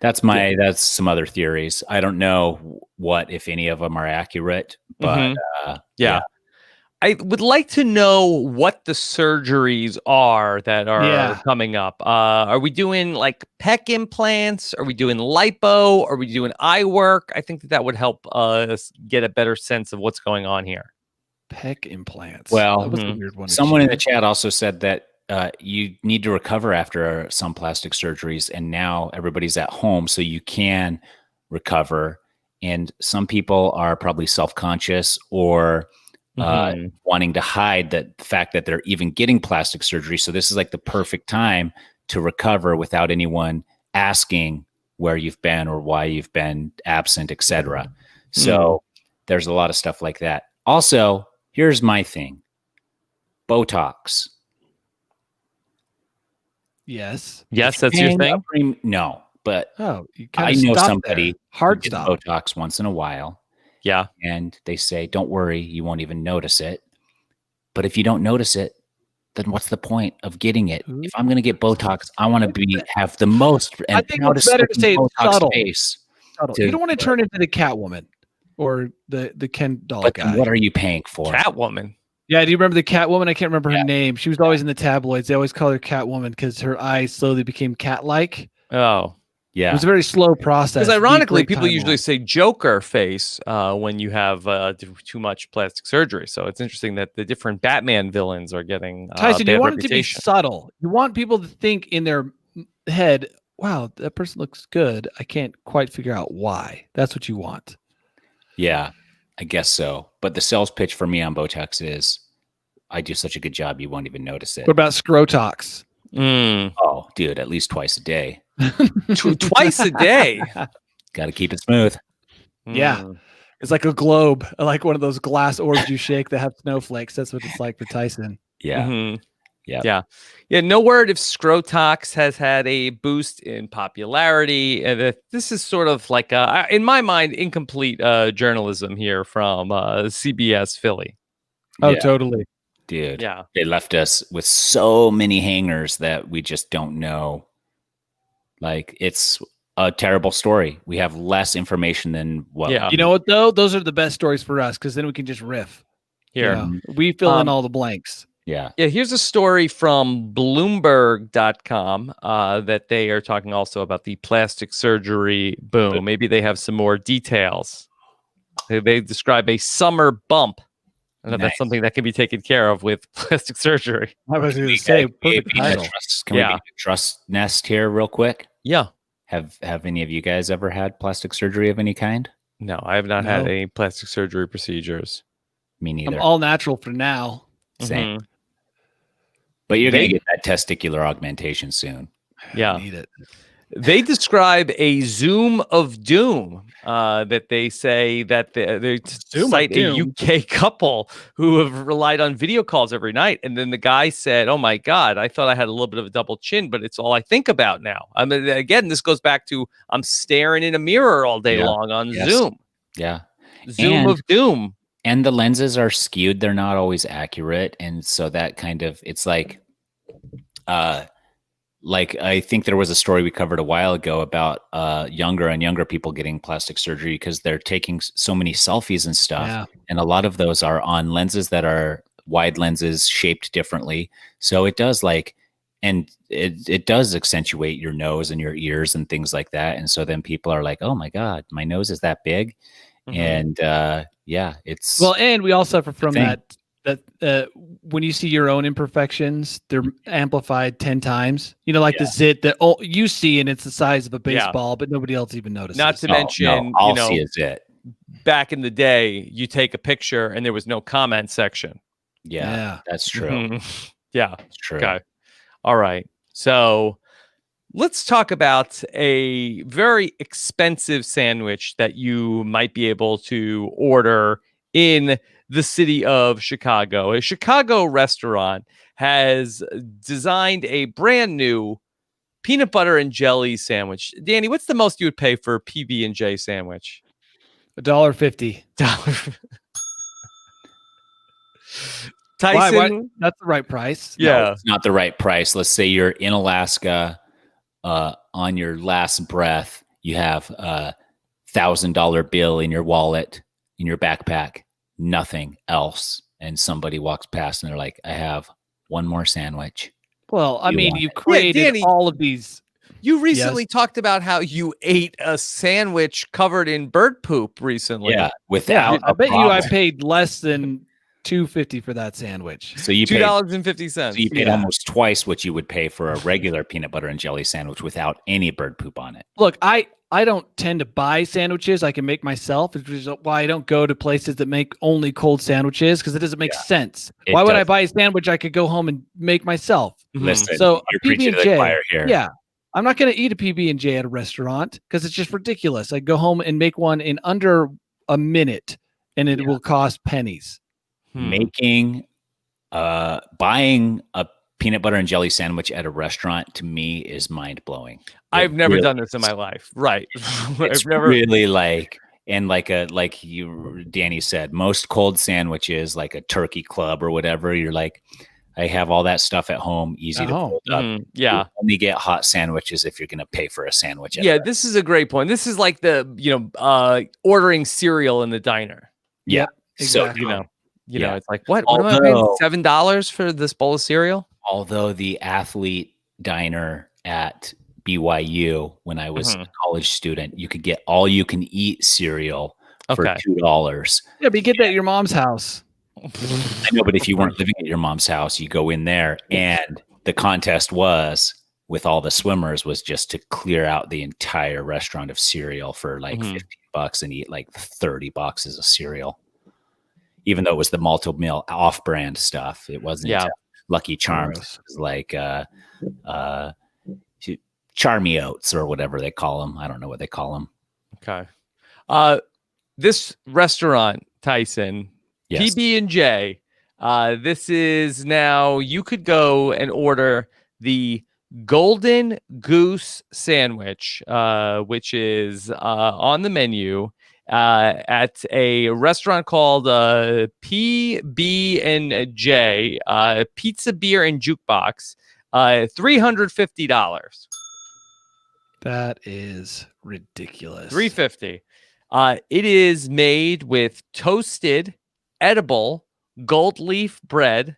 that's some other theories. I don't know what, if any of them are accurate, but yeah. I would like to know what the surgeries are that are coming up. Are we doing like pec implants? Are we doing lipo? Are we doing eye work? I think that would help us get a better sense of what's going on here. Pec implants. Well, that was a weird one. Someone in the chat also said that you need to recover after some plastic surgeries, and now everybody's at home, so you can recover. And some people are probably self-conscious or wanting to hide the fact that they're even getting plastic surgery. So this is like the perfect time to recover without anyone asking where you've been or why you've been absent, etc. So there's a lot of stuff like that. Also, here's my thing. Botox. Yes. Yes, that's your thing? No, but you I know somebody hard who gets stop. Botox once in a while. Yeah. And they say, don't worry, you won't even notice it. But if you don't notice it, then what's the point of getting it? If I'm going to get Botox, I want to have the most and I think it's better to say Botox subtle. face. You don't want to turn into the Catwoman or the Ken doll guy. What are you paying for? Catwoman. Yeah, do you remember the Catwoman? I can't remember her name. She was always in the tabloids. They always call her Catwoman because her eyes slowly became cat-like. Oh, yeah. It was a very slow process. Because ironically, people usually say Joker face when you have too much plastic surgery. So it's interesting that the different Batman villains are getting Tyson, bad you want reputation. it to be subtle. You want people to think in their head, wow, that person looks good. I can't quite figure out why. That's what you want. Yeah, I guess so. But the sales pitch for me on Botox is, I do such a good job, you won't even notice it. What about Scrotox? Oh, dude, at least twice a day. Twice a day? Got to keep it smooth. Yeah. It's like a globe, like one of those glass orbs you shake that have snowflakes. That's what it's like for Tyson. Yeah. Yeah. No word if Scrotox has had a boost in popularity. This is sort of like, in my mind, incomplete journalism here from CBS Philly. Oh, totally. Dude. Yeah. They left us with so many hangers that we just don't know. Like, it's a terrible story. We have less information than what. Yeah. You know what, though? Those are the best stories for us because then we can just riff. Here. You know, we fill in all the blanks. Yeah. Here's a story from Bloomberg.com that they are talking also about the plastic surgery boom. Maybe they have some more details. They describe a summer bump. I don't know if that's something that can be taken care of with plastic surgery. I was going to say, perfect title. Can we be a trust nest here real quick? Yeah. Have any of you guys ever had plastic surgery of any kind? No, I have not had any plastic surgery procedures. Me neither. I'm all natural for now. Same. But you're going to get that testicular augmentation soon. Yeah. I need it. They describe a Zoom of doom that they say that they cite a UK couple who have relied on video calls every night. And then the guy said, oh, my God, I thought I had a little bit of a double chin, but it's all I think about now. I mean, again, this goes back to I'm staring in a mirror all day long on Zoom. Yeah. Zoom of doom. And the lenses are skewed. They're not always accurate. And so that kind of, it's like I think there was a story we covered a while ago about younger and younger people getting plastic surgery because they're taking so many selfies and stuff. Yeah. And a lot of those are on lenses that are wide lenses shaped differently. So it does it does accentuate your nose and your ears and things like that. And so then people are like, oh my God, my nose is that big. And it's and we all suffer from that when you see your own imperfections, they're amplified 10 times. You know, like the zit that you see, and it's the size of a baseball, but nobody else even notices. Not to mention, I'll see a zit. Back in the day, you take a picture and there was no comment section. Yeah. That's true. Yeah, it's true. Okay. All right. So let's talk about a very expensive sandwich that you might be able to order in the city of Chicago. A Chicago restaurant has designed a brand new peanut butter and jelly sandwich. Danny, what's the most you would pay for a PB&J sandwich? $1.50. Tyson, why? That's the right price. Yeah, no, it's not the right price. Let's say you're in Alaska, on your last breath, you have a $1,000 bill in your wallet, in your backpack, nothing else, and somebody walks past and they're like, I have one more sandwich. Well, I mean, you created Danny, all of these. You recently talked about how you ate a sandwich covered in bird poop recently. Yeah, without. I bet you I paid less than $2.50 for that sandwich. So you $2.50. So you paid almost twice what you would pay for a regular peanut butter and jelly sandwich without any bird poop on it. Look, I I don't tend to buy sandwiches I can make myself, which is why I don't go to places that make only cold sandwiches, because it doesn't make sense. Why would I buy a sandwich I could go home and make myself? Listen, so you're a preaching to the choir here. Yeah, I'm not going to eat a PB&J at a restaurant because it's just ridiculous. I go home and make one in under a minute, and it will cost pennies. Buying a peanut butter and jelly sandwich at a restaurant, to me, is mind-blowing. I've never done this in my life. Right. It's really like Danny said, most cold sandwiches, like a turkey club or whatever, you're like, I have all that stuff at home, easy to fold up. Yeah. You only get hot sandwiches if you're going to pay for a sandwich. This is a great point. This is like the, ordering cereal in the diner. Yeah. Exactly. So, it's like, what am I paying? $7 for this bowl of cereal? Although the athlete diner at BYU, when I was a college student, you could get all you can eat cereal for $2. Yeah, but you get that at your mom's house. I know, but if you weren't living at your mom's house, you go in there, and the contest with all the swimmers was just to clear out the entire restaurant of cereal for like $15 and eat like 30 boxes of cereal. Even though it was the multi-meal off-brand stuff, it wasn't Lucky Charms. It was like Charmy Oats or whatever they call them. I don't know what they call them. Okay. This restaurant, Tyson, PB&J, this is now, you could go and order the Golden Goose sandwich, which is on the menu at a restaurant called PB&J, Pizza, Beer, and Jukebox, $350. That is ridiculous. $350. It is made with toasted, edible gold leaf bread,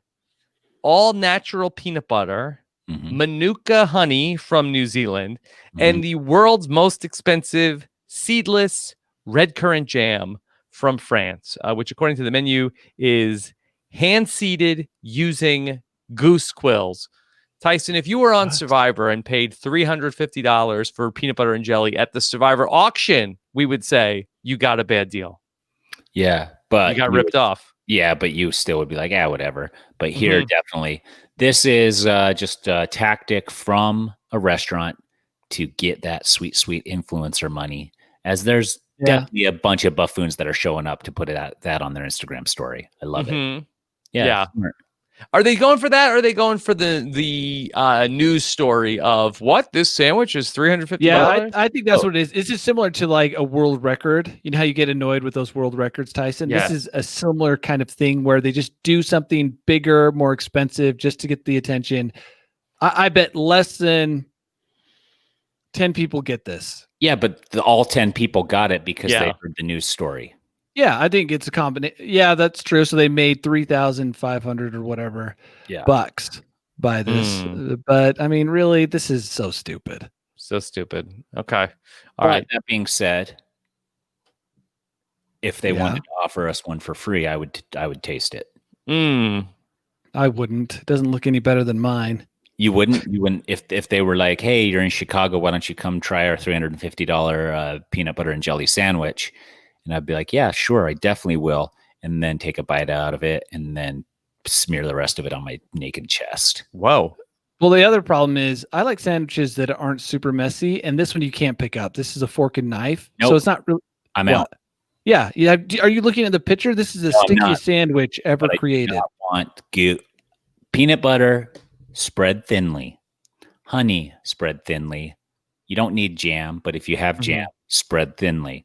all natural peanut butter, Manuka honey from New Zealand, and the world's most expensive seedless red currant jam from France, which according to the menu is hand seeded using goose quills. Tyson, if you were on Survivor and paid $350 for peanut butter and jelly at the Survivor auction, we would say you got a bad deal. Yeah, but you got ripped off. Yeah, but you still would be like, whatever. But here, definitely, this is just a tactic from a restaurant to get that sweet, sweet influencer money, as there's definitely a bunch of buffoons that are showing up to put that on their Instagram story. I love it. Yeah. Smart. Are they going for that? Or are they going for the news story of what this sandwich is $350? Yeah, I think that's what it is. It's just similar to like a world record. You know how you get annoyed with those world records, Tyson? This is a similar kind of thing where they just do something bigger, more expensive, just to get the attention. I bet less than 10 people get this. Yeah, but all 10 people got it because they heard the news story. Yeah, I think it's a combination. Yeah, that's true. So they made 3,500 or whatever bucks by this. But I mean, really, this is so stupid. So stupid. Okay. All right. That being said, if they wanted to offer us one for free, I would taste it. I wouldn't. It doesn't look any better than mine. You wouldn't if they were like, hey, you're in Chicago, why don't you come try our $350 peanut butter and jelly sandwich? And I'd be like, yeah, sure, I definitely will. And then take a bite out of it and then smear the rest of it on my naked chest. Whoa. Well, the other problem is I like sandwiches that aren't super messy. And this one you can't pick up. This is a fork and knife. Nope. So it's not really. I'm out. Yeah. Are you looking at the picture? This is the stinkiest sandwich ever created. I want peanut butter spread thinly, honey spread thinly. You don't need jam, but if you have jam, spread thinly.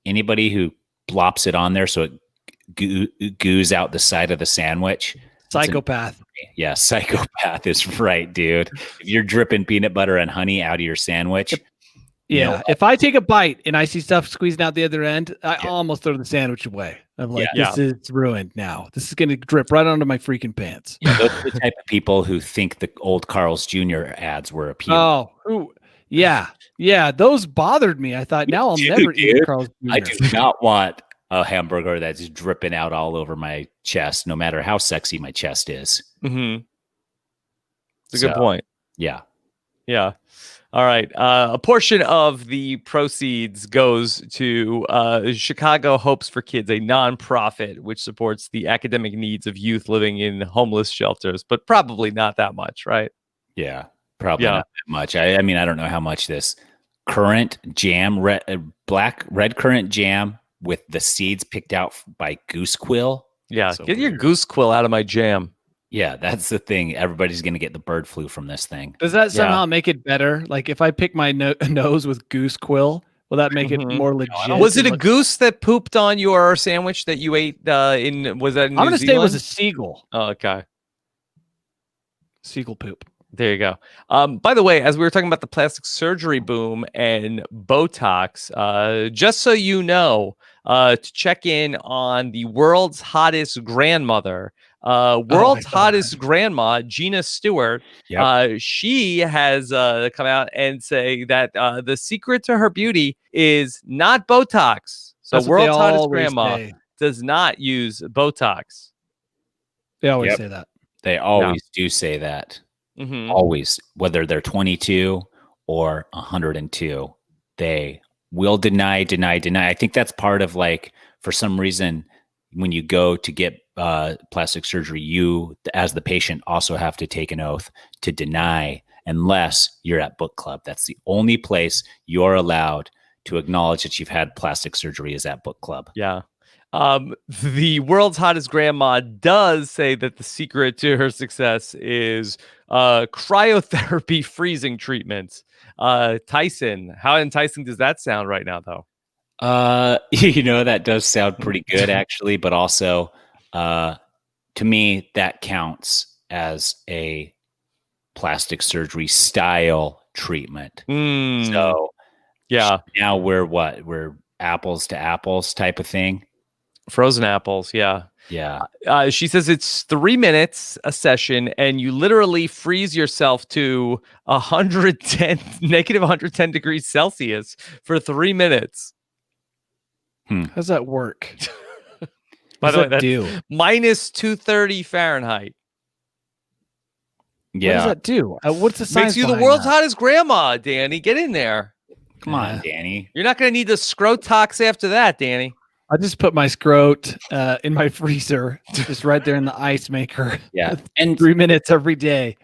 Anybody who plops it on there so it goos out the side of the sandwich. Psychopath. Yeah, psychopath is right, dude. If you're dripping peanut butter and honey out of your sandwich. If I take a bite and I see stuff squeezing out the other end, I almost throw the sandwich away. I'm like, this is ruined now. This is going to drip right onto my freaking pants. Yeah, those are the type of people who think the old Carl's Jr. ads were appealing. Yeah, those bothered me. I thought, now I'll never eat Carl's Jr. I do not want a hamburger that's dripping out all over my chest, no matter how sexy my chest is. It's a good point. Yeah. Yeah. All right. A portion of the proceeds goes to Chicago Hopes for Kids, a nonprofit which supports the academic needs of youth living in homeless shelters, but probably not that much, right? Yeah, probably not that much. I mean, I don't know how much this currant jam, red currant jam with the seeds picked out by Goose quill. Yeah, so get weird. your Goose quill out of my jam. Yeah, that's the thing. Everybody's going to get the bird flu from this thing. Does that somehow make it better? Like if I pick my nose with goose quill, will that make it more legit? Was it a goose that pooped on your sandwich that you ate was that in New Zealand? I'm going to say it was a seagull. Oh, okay. Seagull poop. There you go. By the way, as we were talking about the plastic surgery boom and Botox, just so you know, to check in on the world's hottest grandmother, world's hottest grandma, Gina Stewart. She has come out and say that the secret to her beauty is not Botox. So world's hottest grandma does not use Botox. They always say that. They always do say that. Mm-hmm. Always, whether they're 22 or 102, they will deny. I think that's part of, like, for some reason, when you go to get plastic surgery, you, as the patient, also have to take an oath to deny unless you're at book club. That's the only place you're allowed to acknowledge that you've had plastic surgery is at book club. Yeah. The world's hottest grandma does say that the secret to her success is cryotherapy freezing treatments. Tyson, how enticing does that sound right now, though? That does sound pretty good, actually, but also to me, that counts as a plastic surgery style treatment. So yeah, now we're apples to apples type of thing. Frozen apples, yeah. She says it's 3 minutes a session, and you literally freeze yourself to negative 110 degrees Celsius for 3 minutes. How's that work? By the way, that's minus 230 Fahrenheit. Yeah. What does that do? What's the science? Makes you the world's hottest grandma, Danny. Get in there. Come on, Danny. You're not going to need the scrotox after that, Danny. I just put my scrot in my freezer, just right there in the ice maker. Yeah. And 3 minutes every day.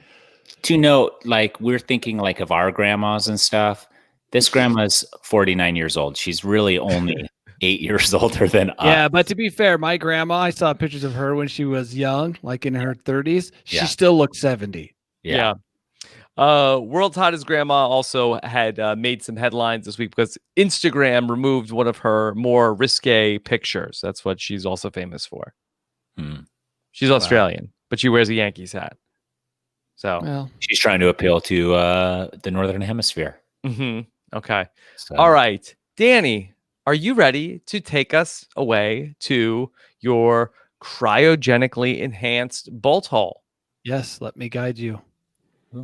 To note, like, we're thinking like of our grandmas and stuff. This grandma's 49 years old. She's really only 8 years older than us. Yeah, but to be fair, my grandma, I saw pictures of her when she was young, like in her 30s. She still looks 70. Yeah. World's hottest grandma also had made some headlines this week because Instagram removed one of her more risque pictures. That's what she's also famous for. She's Australian, but she wears a Yankees hat. So she's trying to appeal to the Northern Hemisphere. Okay. So. All right. Danny, are you ready to take us away to your cryogenically enhanced bolt hole? Yes, let me guide you.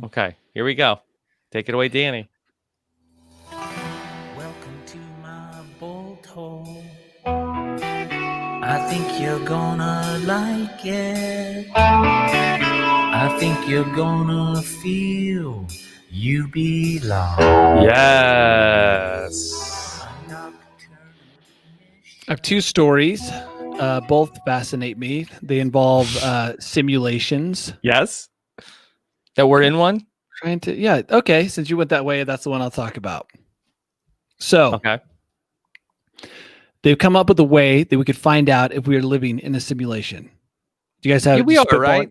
Okay, here we go. Take it away, Danny. Welcome to my bolt hole. I think you're gonna like it. I think you're gonna feel you belong. Yes. I have two stories. Both fascinate me. They involve simulations. Yes. That we're in one? Okay. Since you went that way, that's the one I'll talk about. So, they've come up with a way that we could find out if we are living in a simulation. Do you guys have? We are, right?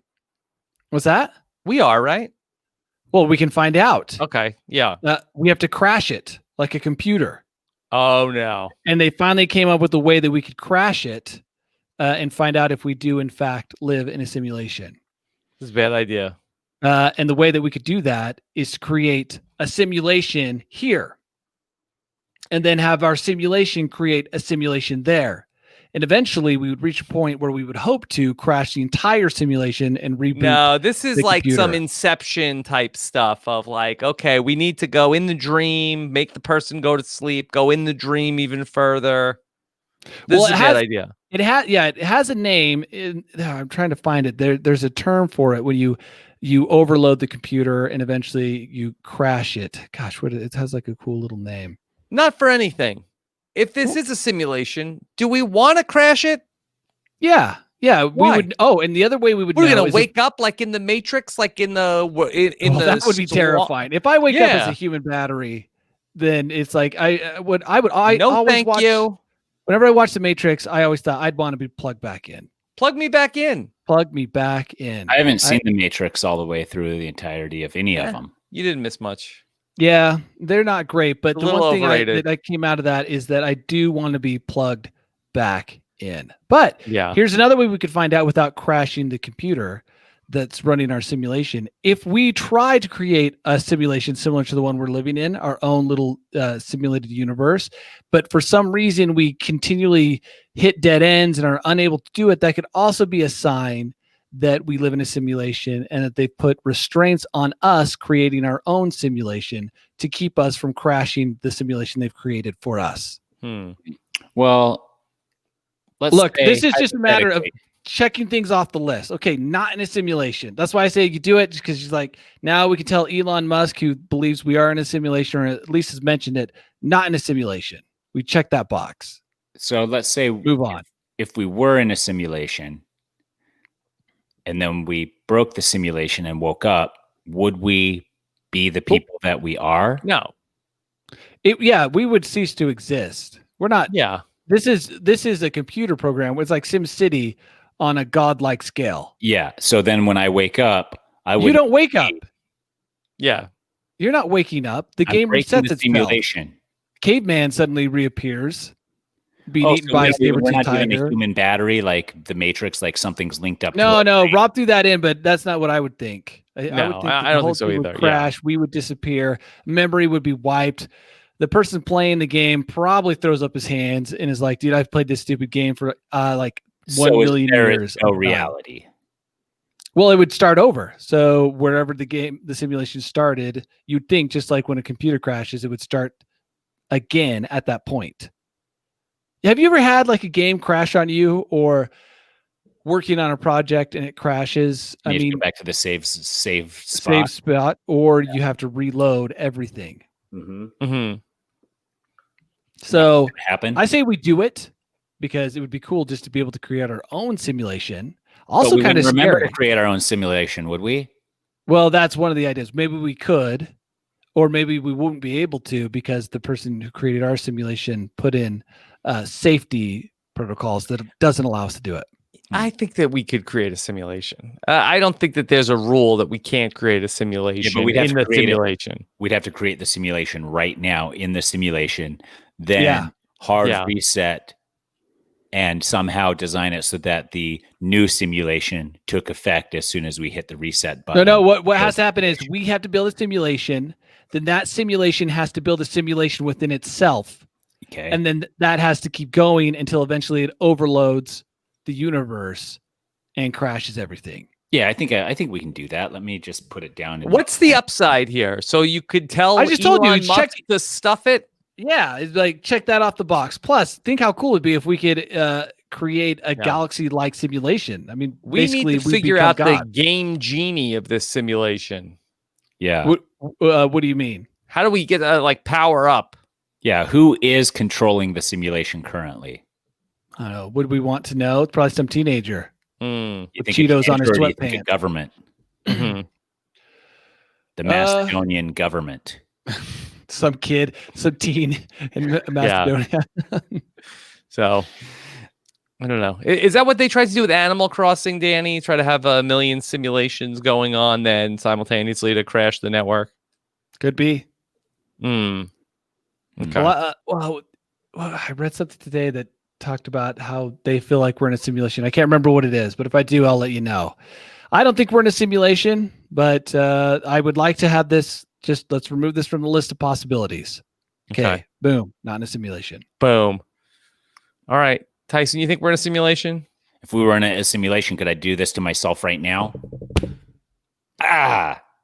What's that? We are, right? Well, we can find out. Okay. Yeah. We have to crash it like a computer. Oh, no. And they finally came up with a way that we could crash it and find out if we do, in fact, live in a simulation. This is a bad idea. And the way that we could do that is to create a simulation here and then have our simulation create a simulation there. And eventually we would reach a point where we would hope to crash the entire simulation and reboot. No, this is like computer. Some Inception type stuff of like, okay, we need to go in the dream, make the person go to sleep, go in the dream even further. This is a bad idea. It has a name. I'm trying to find it. There's a term for it when you you overload the computer and eventually you crash it. Gosh, it has like a cool little name. Not for anything. If this is a simulation, do we want to crash it? Yeah. Yeah, we would. Oh, and the other way we would. We're gonna wake up like in the Matrix, like in the that would be terrifying. If I wake up as a human battery, then it's like I would always thank watch, you. Whenever I watch the Matrix, I always thought I'd want to be plugged back in. Plug me back in. Plug me back in. I haven't seen the Matrix all the way through the entirety of any of them. You didn't miss much. Yeah, they're not great, but It's the one thing that came out of that is that I do want to be plugged back in. But here's another way we could find out without crashing the computer that's running our simulation. If we try to create a simulation similar to the one we're living in, our own little simulated universe, but for some reason we continually hit dead ends and are unable to do it, that could also be a sign that we live in a simulation and that they put restraints on us creating our own simulation to keep us from crashing the simulation they've created for us. Well, this is just a matter of checking things off the list. Okay, not in a simulation. That's why I say you do it, because she's like, now we can tell Elon Musk, who believes we are in a simulation, or at least has mentioned it, not in a simulation. We check that box. So let's say move on. If we were in a simulation and then we broke the simulation and woke up, would we be the people that we are? No. We would cease to exist. We're not. Yeah. This is a computer program. It's like SimCity on a godlike scale. Yeah. So then when I wake up, you don't wake up. Yeah. You're not waking up. The game resets itself. Simulation. Caveman suddenly reappears, being eaten by a saber-tooth tiger. Doing a human battery like the Matrix, like something's linked up. No. Rob threw that in, but that's not what I would think. I don't think so either. Would crash. We would disappear. Memory would be wiped. The person playing the game probably throws up his hands and is like, dude, I've played this stupid game for like 1 million years. No reality. Well, it would start over. So wherever the simulation started, you'd think just like when a computer crashes, it would start again at that point. Have you ever had like a game crash on you, or working on a project and it crashes? Go back to the save spot, or you have to reload everything. Mm-hmm. So happen. I say we do it because it would be cool just to be able to create our own simulation. Also, kind of remember to create our own simulation, would we? Well, that's one of the ideas. Maybe we could, or maybe we wouldn't be able to, because the person who created our simulation put in safety protocols that doesn't allow us to do it. I think that we could create a simulation. I don't think that there's a rule that we can't create a simulation we'd have in the simulation. We'd have to create the simulation right now in the simulation, then hard reset and somehow design it so that the new simulation took effect as soon as we hit the reset button. No. What has to happen is we have to build a simulation. Then that simulation has to build a simulation within itself. Okay. And then that has to keep going until eventually it overloads the universe and crashes everything. Yeah, I think we can do that. Let me just put it down. What's the upside here? So you could tell I just told you, check to stuff it. Yeah, it's like check that off the box. Plus, think how cool it'd be if we could create a galaxy-like simulation. I mean, we need to figure out the game genie of this simulation. Yeah. What do you mean? How do we get power up? Yeah, who is controlling the simulation currently? I don't know. Would we want to know? It's probably some teenager with Cheetos on his sweatpants. Government. The Macedonian government. Some kid, some teen in Macedonia. So, I don't know. Is that what they tried to do with Animal Crossing, Danny? Try to have a million simulations going on then simultaneously to crash the network? Could be. Okay. Well, I read something today that talked about how they feel like we're in a simulation. I can't remember what it is, but if I do, I'll let you know. I don't think we're in a simulation, but I would like to have this. Just let's remove this from the list of possibilities. Okay. Boom. Not in a simulation. Boom. All right. Tyson, you think we're in a simulation? If we were in a simulation, could I do this to myself right now?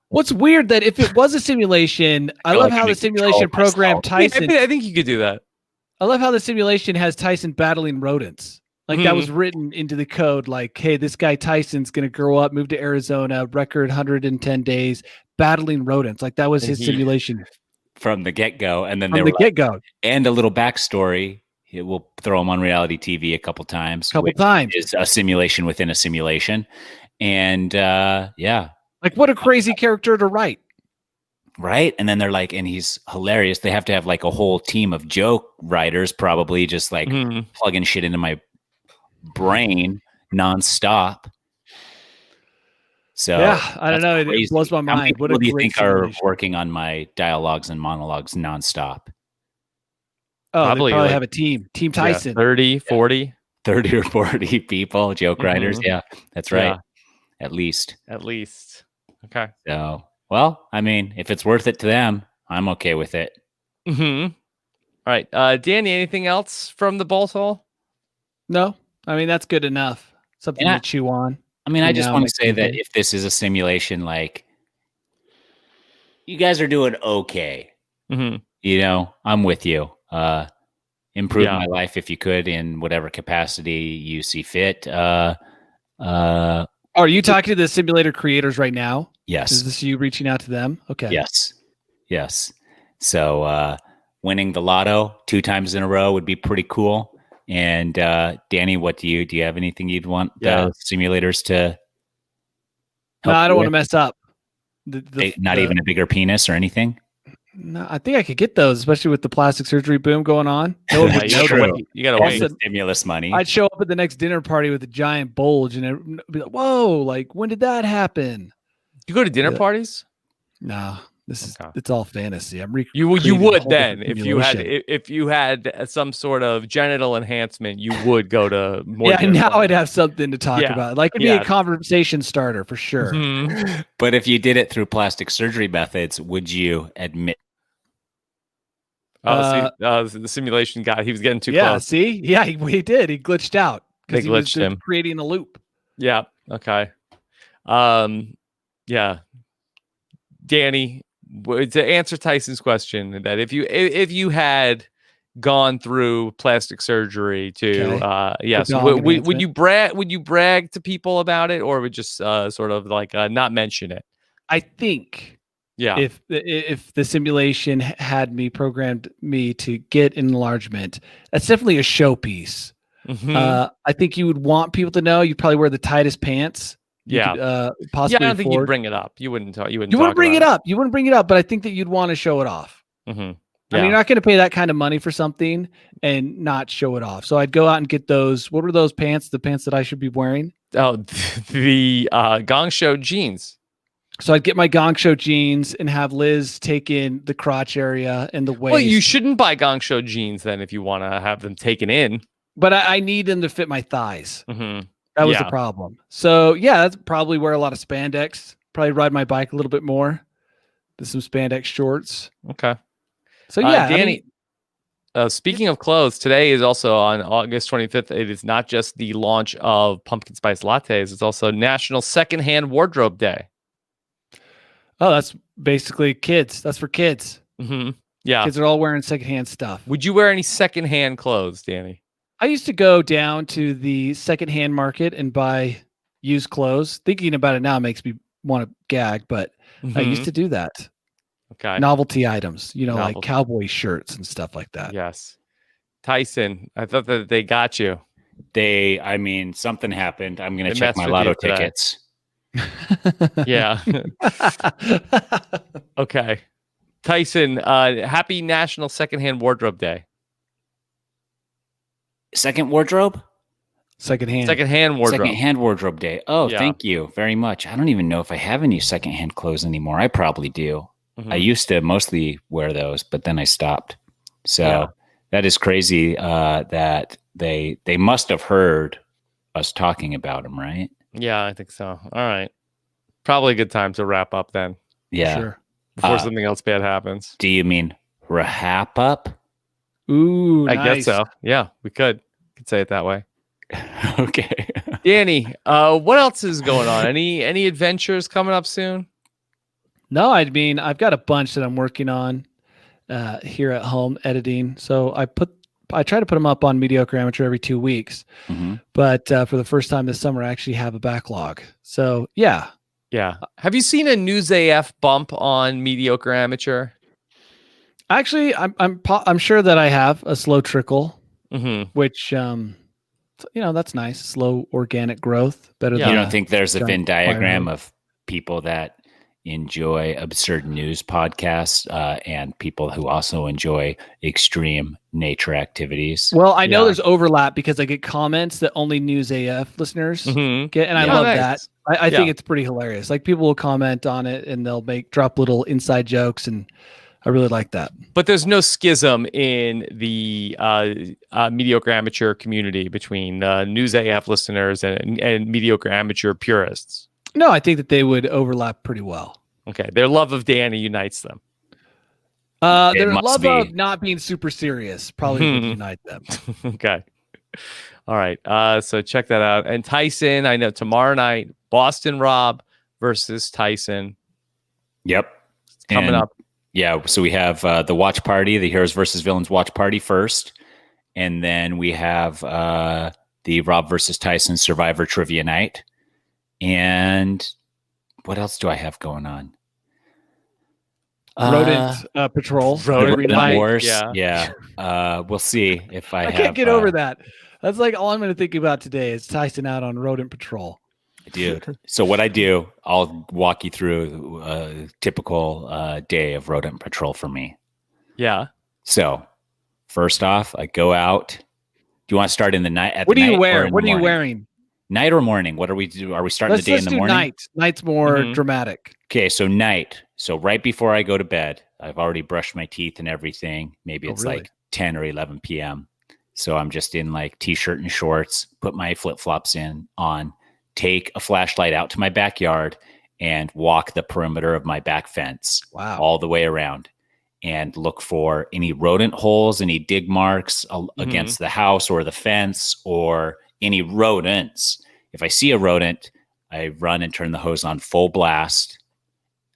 What's weird that if it was a simulation, I love how the simulation program Tyson. I think you could do that. I love how the simulation has Tyson battling rodents. Like that was written into the code. Like, hey, this guy Tyson's going to grow up, move to Arizona, record 110 days, battling rodents. Like that was his simulation from the get-go. And then from the get-go. And a little backstory. We'll throw him on reality TV a couple times. Is a simulation within a simulation. And like what a crazy character to write. Right. And then they're like, and he's hilarious. They have to have like a whole team of joke writers, probably just like plugging shit into my brain nonstop. So yeah, I don't know. It blows my mind. What do you think are working on my dialogues and monologues nonstop? Oh, probably have a team. Team Tyson. 30, 40. 30 or 40 people, joke writers. Yeah, that's right. Yeah. At least. Okay. So, well, I mean, if it's worth it to them, I'm okay with it. All right. Danny, anything else from the bolt hole? No. I mean, that's good enough. Something to chew on. I mean, I just want to say that if this is a simulation, like, you guys are doing okay. You know, I'm with you. Improve my life if you could in whatever capacity you see fit. Are you talking to the simulator creators right now? Yes. Is this you reaching out to them? Okay. Yes. So winning the lotto 2 times in a row would be pretty cool. And Danny, what do you have anything you'd want the simulators to No, I don't want to mess up. Not even a bigger penis or anything? No, I think I could get those, especially with the plastic surgery boom going on. You got to wait for stimulus money. I'd show up at the next dinner party with a giant bulge and be like, whoa, like when did that happen? You go to dinner parties? No, it's all fantasy. You would then if you had some sort of genital enhancement, you would go to more. Yeah, now I'd have something to talk about. Like it'd be a conversation starter for sure. But if you did it through plastic surgery methods, would you admit? The simulation guy, he was getting too close. See? Yeah, he did. He glitched out because he was him. creating a loop. Yeah. Okay. Yeah. Danny, to answer Tyson's question, that if you had gone through plastic surgery to would you brag to people about it, or would just sort of like not mention it? I think if the simulation had programmed me to get enlargement, that's definitely a showpiece. I think you would want people to know you probably wear the tightest pants. Possibly. I don't think you'd bring it up. You wouldn't bring it up. You wouldn't bring it up, but I think that you'd want to show it off. I mean, you're not going to pay that kind of money for something and not show it off. So I'd go out and get those. What were those pants? The pants that I should be wearing? Oh, the Gong Show jeans. So I'd get my Gong Show jeans and have Liz take in the crotch area and the waist. Well, you shouldn't buy Gong Show jeans then if you want to have them taken in. But I need them to fit my thighs. That was the problem. So that's probably wear a lot of spandex. Probably ride my bike a little bit more. There's some spandex shorts. Okay. So Danny. Speaking of clothes, today is also on August 25th. It is not just the launch of pumpkin spice lattes; it's also National Secondhand Wardrobe Day. Oh, that's basically kids. That's for kids. Yeah, kids are all wearing secondhand stuff. Would you wear any secondhand clothes, Danny? I used to go down to the secondhand market and buy used clothes. Thinking about it now makes me want to gag, but I used to do that. Okay. Novelty items, like cowboy shirts and stuff like that. Yes. Tyson, I thought that they got you. Something happened. I'm going to check my lotto tickets. Yeah. Okay. Tyson, happy National Secondhand Wardrobe Day. Secondhand wardrobe day. Oh, thank you very much. I don't even know if I have any secondhand clothes anymore. I probably do. I used to mostly wear those, but then I stopped. So that is crazy that they must have heard us talking about them, right? Yeah, I think so. All right. Probably a good time to wrap up then. Yeah. Sure. Before something else bad happens. Do you mean RHAP up? Ooh, I nice. guess so. Yeah, we could say it that way. Okay. Danny, what else is going on? Any adventures coming up soon? No, I mean, I've got a bunch that I'm working on here at home editing. So I put I try to put them up on Mediocre Amateur every 2 weeks, but for the first time this summer, I actually have a backlog. So yeah. Have you seen a News AF bump on Mediocre Amateur? Actually, I'm sure that I have a slow trickle, which that's nice. Slow organic growth, better than. You don't think there's a Venn diagram fire. of people that enjoy absurd news podcasts and people who also enjoy extreme nature activities? Well, I know there's overlap because I get comments that only News AF listeners get, and I love that. I think it's pretty hilarious. Like people will comment on it and they'll drop little inside jokes, and I really like that. But there's no schism in the Mediocre Amateur community between News AF listeners and Mediocre Amateur purists. No, I think that they would overlap pretty well. Okay. Their love of Danny unites them. Their love of not being super serious probably would unite them. Okay. All right. So check that out. And Tyson, I know tomorrow night, Boston Rob versus Tyson. Yep. It's coming up. Yeah. So we have the watch party, the Heroes versus Villains watch party first. And then we have the Rob versus Tyson Survivor Trivia Night. And what else do I have going on? Rodent Patrol. Rodent Wars. Yeah. We'll see if I can't get over that. That's like all I'm going to think about today is Tyson out on Rodent Patrol. Dude. So what I do, I'll walk you through a typical day of Rodent Patrol for me. Yeah. So first off, I go out. Do you want to start in the night? What do you wear? What are you wearing? Night or morning? What are we do? Are we starting the day in the morning? Night. Night's more dramatic. Okay, so night. So right before I go to bed, I've already brushed my teeth and everything. Maybe it's like 10 or 11 p.m. So I'm just in like t-shirt and shorts, put my flip-flops on, take a flashlight out to my backyard and walk the perimeter of my back fence all the way around and look for any rodent holes, any dig marks against the house or the fence or any rodents. If I see a rodent, I run and turn the hose on full blast.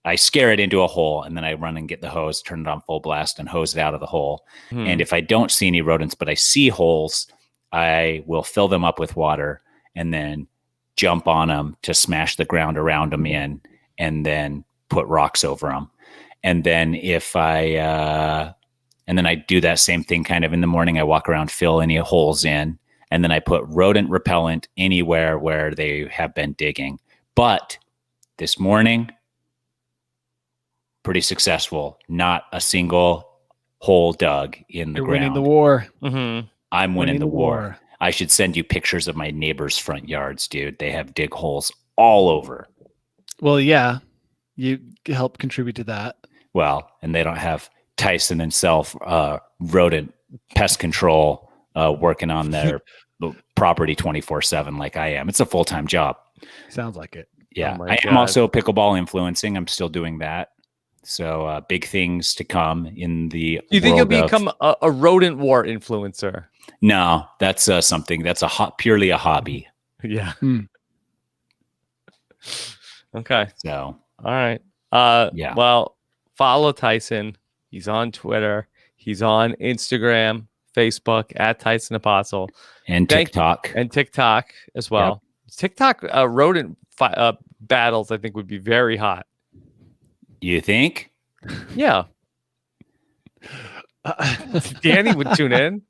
I scare it into a hole and then I run and get the hose, turn it on full blast and hose it out of the hole. And if I don't see any rodents, but I see holes, I will fill them up with water and then jump on them to smash the ground around them in and then put rocks over them. And then and then I do that same thing kind of in the morning. I walk around, fill any holes in, and then I put rodent repellent anywhere where they have been digging. But this morning, pretty successful. Not a single hole dug in the ground. Winning the war. I'm winning the war. I should send you pictures of my neighbors' front yards, dude. They have dig holes all over. Well, yeah, you help contribute to that. Well, and they don't have Tyson himself, rodent pest control, working on their property 24/7 like I am. It's a full-time job. Sounds like it. Yeah. I am also pickleball influencing. I'm still doing that. So big things to come in the You think you'll become a rodent war influencer? No, that's something that's purely a hobby. Yeah. Okay. So all right. Yeah. Well, follow Tyson. He's on Twitter. He's on Instagram, Facebook at Tyson Apostle, and TikTok as well. Yep. TikTok rodent battles, I think, would be very hot. You think? Yeah. Danny would tune in.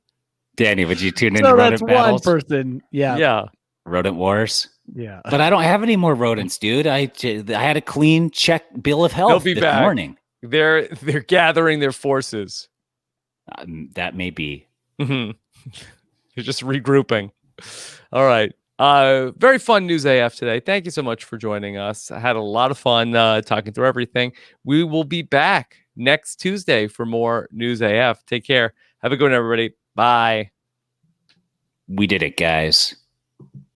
Danny, would you tune in so to that's rodent battles? One person. Yeah. Yeah. Rodent wars. Yeah. But I don't have any more rodents, dude. I had a clean check bill of health this morning. They're gathering their forces. That may be. You're just regrouping. All right. Very fun News AF today. Thank you so much for joining us. I had a lot of fun talking through everything. We will be back next Tuesday for more News AF. Take care. Have a good one, everybody. Bye. We did it, guys.